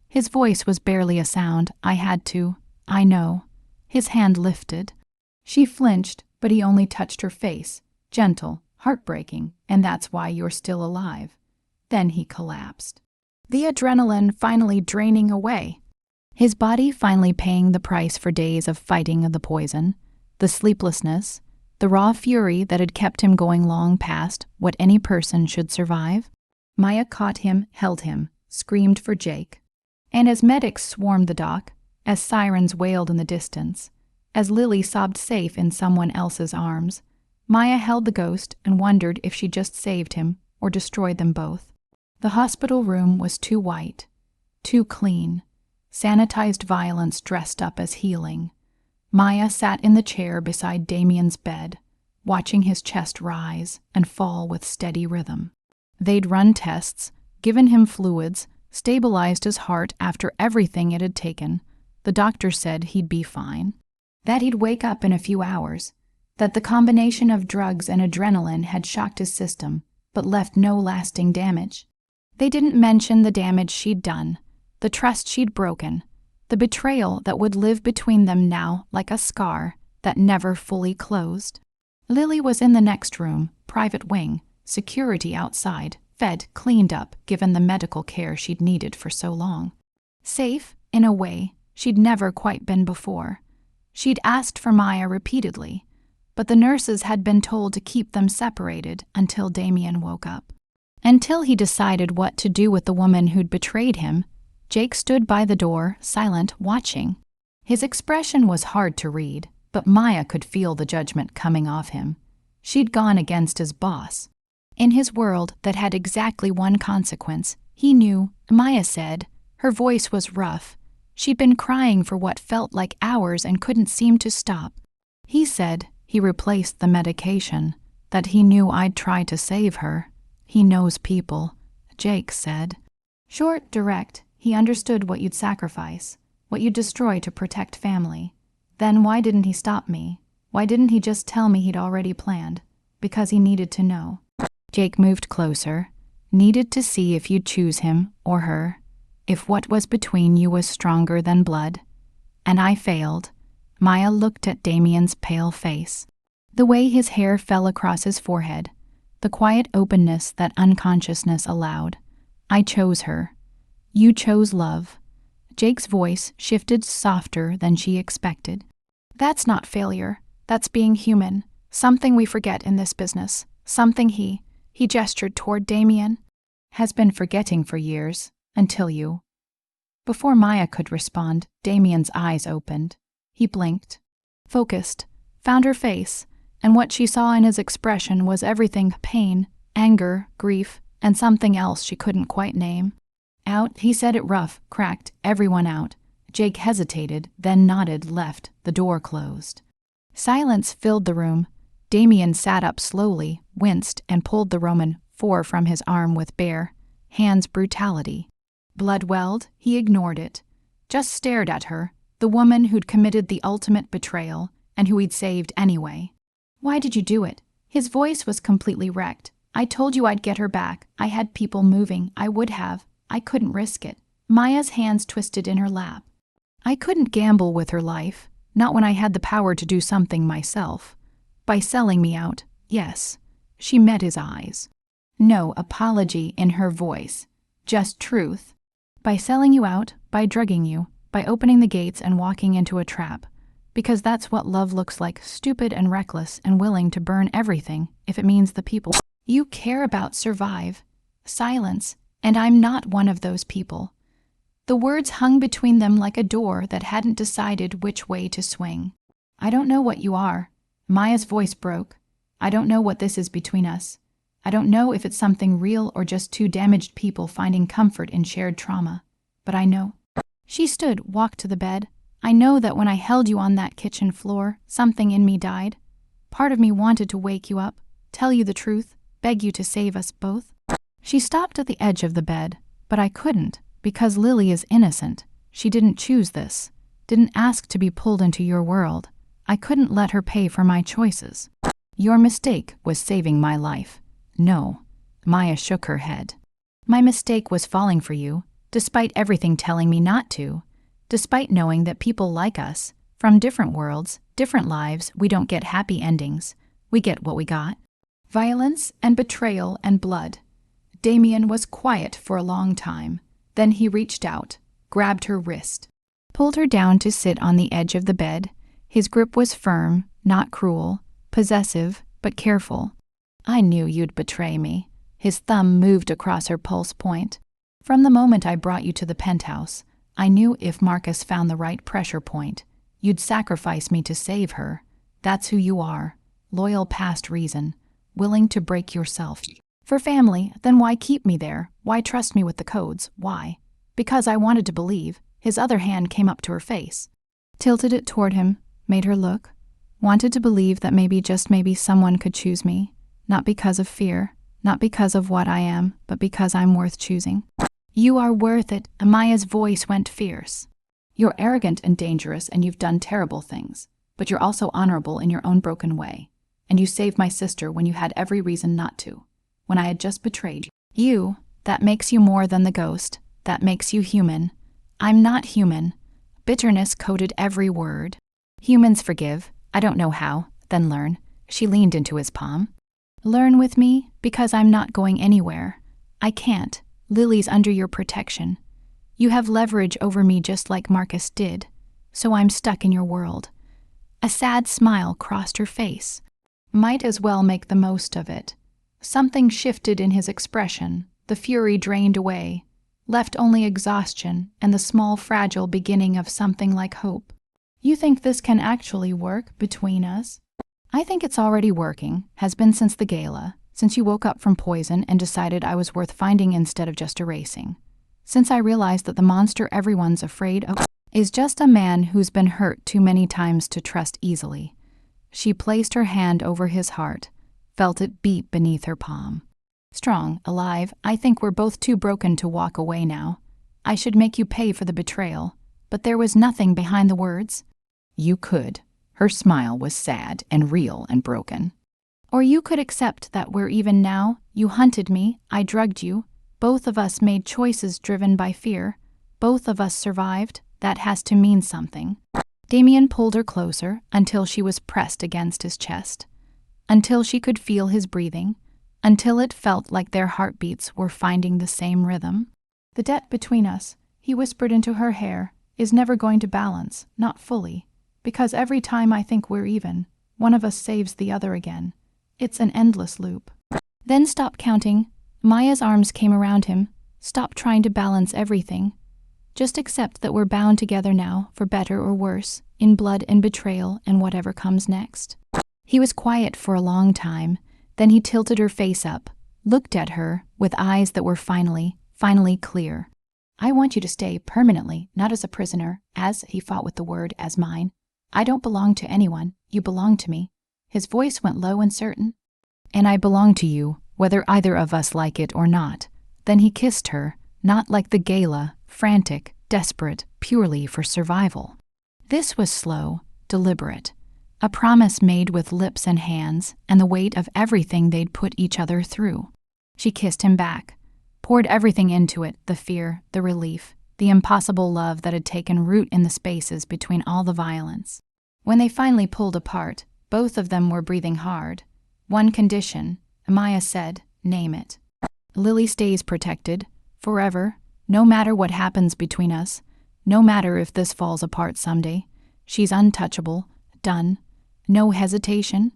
Speaker 1: His voice was barely a sound. I had to. I know. His hand lifted. She flinched, but he only touched her face, gentle, heartbreaking, and that's why you're still alive. Then he collapsed. The adrenaline finally draining away. His body finally paying the price for days of fighting the poison, the sleeplessness, the raw fury that had kept him going long past what any person should survive. Maya caught him, held him, screamed for Jake. And as medics swarmed the dock, as sirens wailed in the distance, as Lily sobbed safe in someone else's arms, Maya held the ghost and wondered if she just saved him or destroyed them both. The hospital room was too white, too clean, sanitized violence dressed up as healing. Maya sat in the chair beside Damien's bed, watching his chest rise and fall with steady rhythm. They'd run tests, given him fluids, stabilized his heart after everything it had taken. The doctor said he'd be fine, that he'd wake up in a few hours, that the combination of drugs and adrenaline had shocked his system but left no lasting damage. They didn't mention the damage she'd done, the trust she'd broken, the betrayal that would live between them now like a scar that never fully closed. Lily was in the next room, private wing, security outside, fed, cleaned up, given the medical care she'd needed for so long. Safe, in a way, she'd never quite been before. She'd asked for Maya repeatedly, but the nurses had been told to keep them separated until Damien woke up. Until he decided what to do with the woman who'd betrayed him, Jake stood by the door, silent, watching. His expression was hard to read, but Maya could feel the judgment coming off him. She'd gone against his boss. In his world that had exactly one consequence, he knew, Maya said, her voice was rough. She'd been crying for what felt like hours and couldn't seem to stop. He said he replaced the medication, that he knew I'd try to save her. He knows people, Jake said. Short, direct, he understood what you'd sacrifice, what you'd destroy to protect family. Then why didn't he stop me? Why didn't he just tell me he'd already planned? Because he needed to know. Jake moved closer, needed to see if you'd choose him or her, if what was between you was stronger than blood. And I failed. Maya looked at Damien's pale face. The way his hair fell across his forehead, the quiet openness that unconsciousness allowed. I chose her. You chose love. Jake's voice shifted softer than she expected. That's not failure. That's being human. Something we forget in this business. Something he gestured toward Damien, has been forgetting for years, until you. Before Maya could respond, Damien's eyes opened. He blinked, focused, found her face, and what she saw in his expression was everything: pain, anger, grief, and something else she couldn't quite name. Out, he said it rough, cracked everyone out. Jake hesitated, then nodded, left, the door closed. Silence filled the room. Damien sat up slowly, winced, and pulled the Roman IV from his arm with bare hands. Brutality. Blood welled, he ignored it. Just stared at her, the woman who'd committed the ultimate betrayal, and who he'd saved anyway. Why did you do it? His voice was completely wrecked. I told you I'd get her back. I had people moving. I would have. I couldn't risk it. Maya's hands twisted in her lap. I couldn't gamble with her life, not when I had the power to do something myself. By selling me out, yes. She met his eyes. No apology in her voice, just truth. By selling you out, by drugging you, by opening the gates and walking into a trap. Because that's what love looks like, stupid and reckless and willing to burn everything if it means the people you care about survive. Silence, and I'm not one of those people. The words hung between them like a door that hadn't decided which way to swing. I don't know what you are. Maya's voice broke. I don't know what this is between us. I don't know if it's something real or just two damaged people finding comfort in shared trauma. But I know. She stood, walked to the bed. I know that when I held you on that kitchen floor, something in me died. Part of me wanted to wake you up, tell you the truth, beg you to save us both. She stopped at the edge of the bed, but I couldn't, because Lily is innocent. She didn't choose this, didn't ask to be pulled into your world. I couldn't let her pay for my choices. Your mistake was saving my life. No. Maya shook her head. My mistake was falling for you, despite everything telling me not to, despite knowing that people like us, from different worlds, different lives, we don't get happy endings. We get what we got. Violence and betrayal and blood. Damien was quiet for a long time. Then he reached out, grabbed her wrist, pulled her down to sit on the edge of the bed. His grip was firm, not cruel, possessive, but careful. I knew you'd betray me. His thumb moved across her pulse point. From the moment I brought you to the penthouse, I knew if Marcus found the right pressure point, you'd sacrifice me to save her. That's who you are. Loyal past reason. Willing to break yourself. For family, then why keep me there? Why trust me with the codes? Why? Because I wanted to believe. His other hand came up to her face. Tilted it toward him, made her look. Wanted to believe that maybe, just maybe, someone could choose me. Not because of fear, not because of what I am, but because I'm worth choosing. You are worth it. Amaya's voice went fierce. You're arrogant and dangerous, and you've done terrible things, but you're also honorable in your own broken way. And you saved my sister when you had every reason not to, when I had just betrayed you. That makes you more than the ghost. That makes you human. I'm not human. Bitterness coated every word. Humans forgive. I don't know how. Then learn. She leaned into his palm. Learn with me, because I'm not going anywhere. I can't. Lily's under your protection. You have leverage over me just like Marcus did, so I'm stuck in your world. A sad smile crossed her face. Might as well make the most of it. Something shifted in his expression. The fury drained away, left only exhaustion and the small, fragile beginning of something like hope. You think this can actually work between us? I think it's already working, has been since the gala, since you woke up from poison and decided I was worth finding instead of just erasing. Since I realized that the monster everyone's afraid of is just a man who's been hurt too many times to trust easily. She placed her hand over his heart, felt it beat beneath her palm. Strong, alive, I think we're both too broken to walk away now. I should make you pay for the betrayal, but there was nothing behind the words. You could. Her smile was sad and real and broken. Or you could accept that we're even now. You hunted me, I drugged you. Both of us made choices driven by fear. Both of us survived. That has to mean something. Damien pulled her closer until she was pressed against his chest, until she could feel his breathing, until it felt like their heartbeats were finding the same rhythm. The debt between us, he whispered into her hair, is never going to balance, not fully, because every time I think we're even, one of us saves the other again. It's an endless loop. Then stop counting. Maya's arms came around him. Stop trying to balance everything. Just accept that we're bound together now, for better or worse, in blood and betrayal and whatever comes next. He was quiet for a long time. Then he tilted her face up, looked at her with eyes that were finally clear. I want you to stay permanently, not as a prisoner, as, he fought with the word, as mine. I don't belong to anyone. You belong to me. His voice went low and certain. And I belong to you, whether either of us like it or not. Then he kissed her, not like the gala, frantic, desperate, purely for survival. This was slow, deliberate. A promise made with lips and hands, and the weight of everything they'd put each other through. She kissed him back, poured everything into it, the fear, the relief, the impossible love that had taken root in the spaces between all the violence. When they finally pulled apart, both of them were breathing hard. One condition, Maya said, name it. Lily stays protected, forever, no matter what happens between us, no matter if this falls apart someday. She's untouchable, done. No hesitation.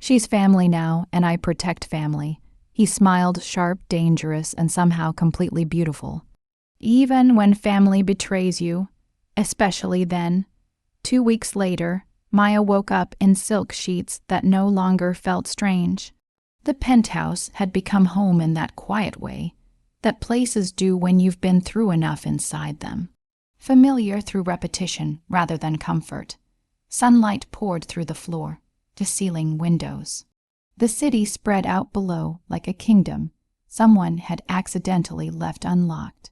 Speaker 1: She's family now, and I protect family. He smiled, sharp, dangerous, and somehow completely beautiful. Even when family betrays you, especially then. 2 weeks later, Maya woke up in silk sheets that no longer felt strange. The penthouse had become home in that quiet way, that places do when you've been through enough inside them. Familiar through repetition rather than comfort. Sunlight poured through the floor, to ceiling windows. The city spread out below like a kingdom someone had accidentally left unlocked.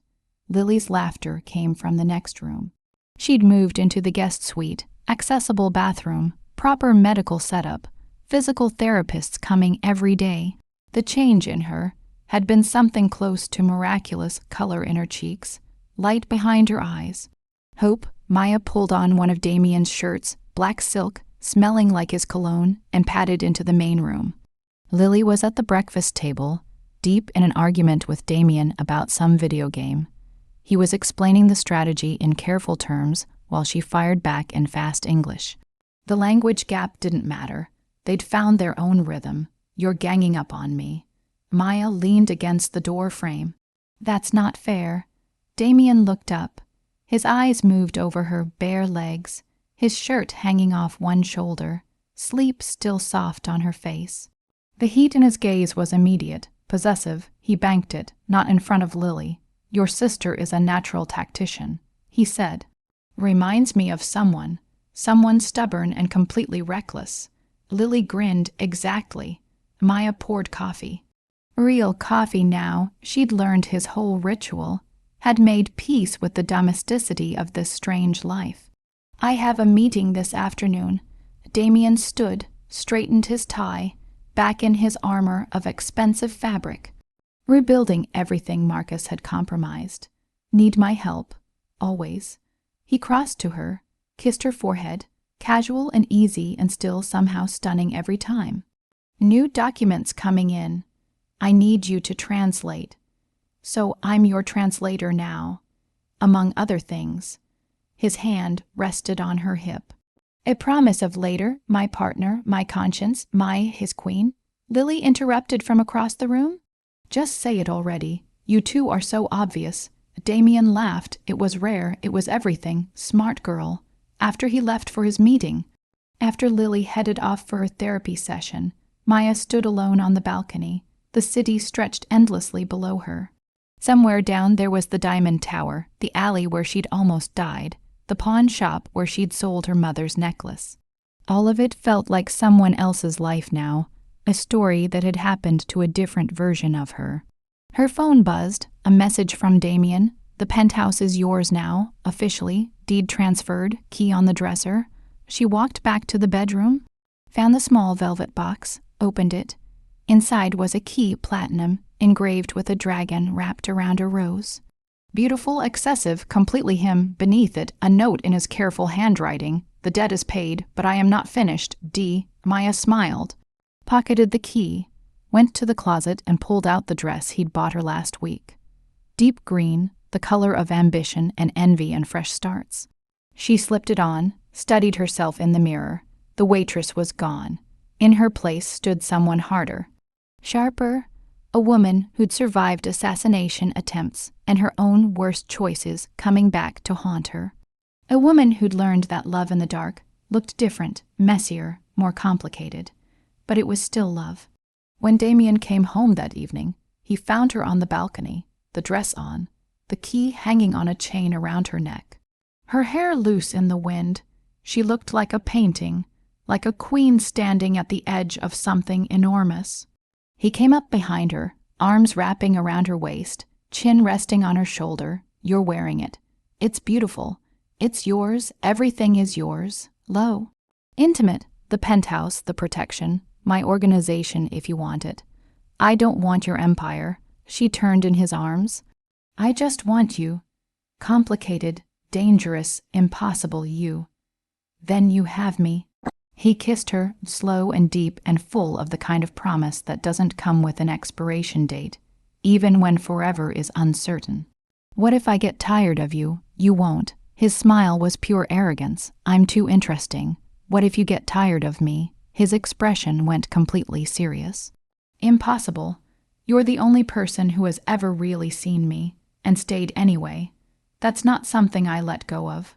Speaker 1: Lily's laughter came from the next room. She'd moved into the guest suite, accessible bathroom, proper medical setup, physical therapists coming every day. The change in her had been something close to miraculous color in her cheeks, light behind her eyes. Hope. Maya pulled on one of Damien's shirts, black silk, smelling like his cologne, and padded into the main room. Lily was at the breakfast table, deep in an argument with Damien about some video game. He was explaining the strategy in careful terms while she fired back in fast English. The language gap didn't matter. They'd found their own rhythm. You're ganging up on me. Maya leaned against the door frame. That's not fair. Damien looked up. His eyes moved over her bare legs, his shirt hanging off one shoulder, sleep still soft on her face. The heat in his gaze was immediate, possessive. He banked it, not in front of Lily. Your sister is a natural tactician, he said. Reminds me of someone stubborn and completely reckless. Lily grinned. Exactly. Maya poured coffee. Real coffee now. She'd learned his whole ritual. had made peace with the domesticity of this strange life. "I have a meeting this afternoon." Damien stood, straightened his tie, back in his armor of expensive fabric. "Rebuilding everything Marcus had compromised. Need my help, always." He crossed to her, kissed her forehead, casual and easy and still somehow stunning every time. "New documents coming in. I need you to translate. So I'm your translator now, among other things." His hand rested on her hip. "A promise of later, my partner, my conscience, his queen." Lily interrupted from across the room. "Just say it already. You two are so obvious." Damien laughed. It was rare, it was everything. Smart girl. After he left for his meeting. After Lily headed off for her therapy session, Maya stood alone on the balcony. The city stretched endlessly below her. Somewhere down there was the Diamond Tower, the alley where she'd almost died, the pawn shop where she'd sold her mother's necklace. All of it felt like someone else's life now, a story that had happened to a different version of her. Her phone buzzed, a message from Damien. "The penthouse is yours now, officially, deed transferred, key on the dresser." She walked back to the bedroom, found the small velvet box, opened it. Inside was a key platinum, engraved with a dragon wrapped around a rose. Beautiful, excessive, completely him, beneath it, a note in his careful handwriting. "The debt is paid, but I am not finished, D." Maya smiled, pocketed the key, went to the closet and pulled out the dress he'd bought her last week. Deep green, the color of ambition and envy and fresh starts. She slipped it on, studied herself in the mirror. The waitress was gone. In her place stood someone harder, sharper, a woman who'd survived assassination attempts and her own worst choices coming back to haunt her. A woman who'd learned that love in the dark looked different, messier, more complicated. But it was still love. When Damien came home that evening, he found her on the balcony, the dress on, the key hanging on a chain around her neck. Her hair loose in the wind, she looked like a painting, like a queen standing at the edge of something enormous. He came up behind her, arms wrapping around her waist, chin resting on her shoulder. "You're wearing it. It's beautiful. It's yours. Everything is yours. Lo." Intimate, the penthouse, the protection, my organization if you want it. "I don't want your empire." She turned in his arms. "I just want you. Complicated, dangerous, impossible you. Then you have me." He kissed her, slow and deep and full of the kind of promise that doesn't come with an expiration date, even when forever is uncertain. "What if I get tired of you?" "You won't." His smile was pure arrogance. "I'm too interesting." "What if you get tired of me?" His expression went completely serious. "Impossible. You're the only person who has ever really seen me, and stayed anyway. That's not something I let go of."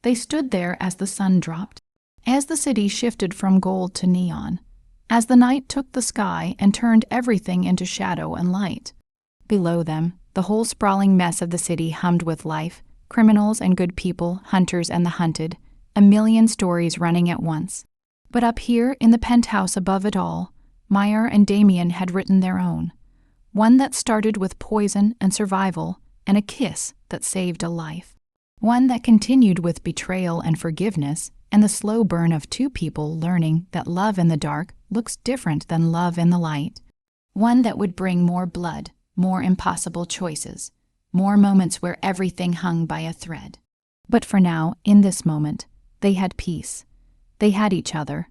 Speaker 1: They stood there as the sun dropped, as the city shifted from gold to neon, as the night took the sky and turned everything into shadow and light. Below them, the whole sprawling mess of the city hummed with life, criminals and good people, hunters and the hunted, a million stories running at once. But up here in the penthouse above it all, Meyer and Damien had written their own. One that started with poison and survival, and a kiss that saved a life. One that continued with betrayal and forgiveness, and the slow burn of two people learning that love in the dark looks different than love in the light. One that would bring more blood, more impossible choices, more moments where everything hung by a thread. But for now, in this moment, they had peace. They had each other.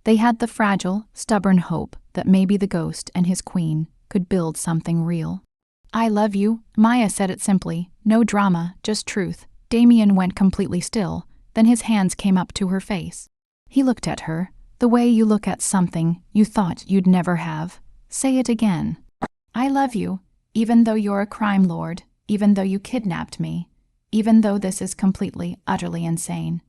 Speaker 1: They had the fragile, stubborn hope that maybe the ghost and his queen could build something real. "I love you." Maya said it simply. No drama, just truth. Damien went completely still. Then his hands came up to her face. He looked at her, the way you look at something you thought you'd never have. "Say it again." "I love you, even though you're a crime lord, even though you kidnapped me, even though this is completely, utterly insane.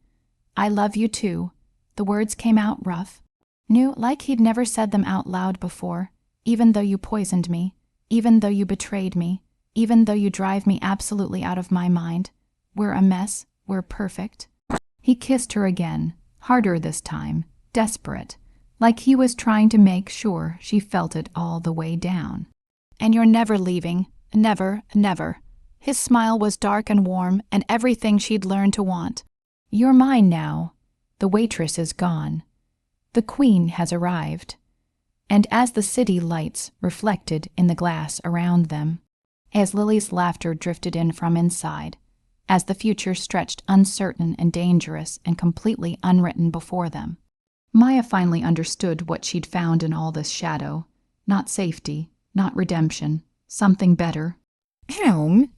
Speaker 1: I love you too." The words came out rough. Knew like he'd never said them out loud before. "Even though you poisoned me, even though you betrayed me, even though you drive me absolutely out of my mind. We're a mess, we're perfect." He kissed her again, harder this time, desperate, like he was trying to make sure she felt it all the way down. "And you're never leaving, never, never." His smile was dark and warm, and everything she'd learned to want. "You're mine now. The waitress is gone. The queen has arrived." And as the city lights reflected in the glass around them, as Lily's laughter drifted in from inside, as the future stretched uncertain and dangerous and completely unwritten before them, Maya finally understood what she'd found in all this shadow. Not safety, not redemption, something better.
Speaker 2: Home,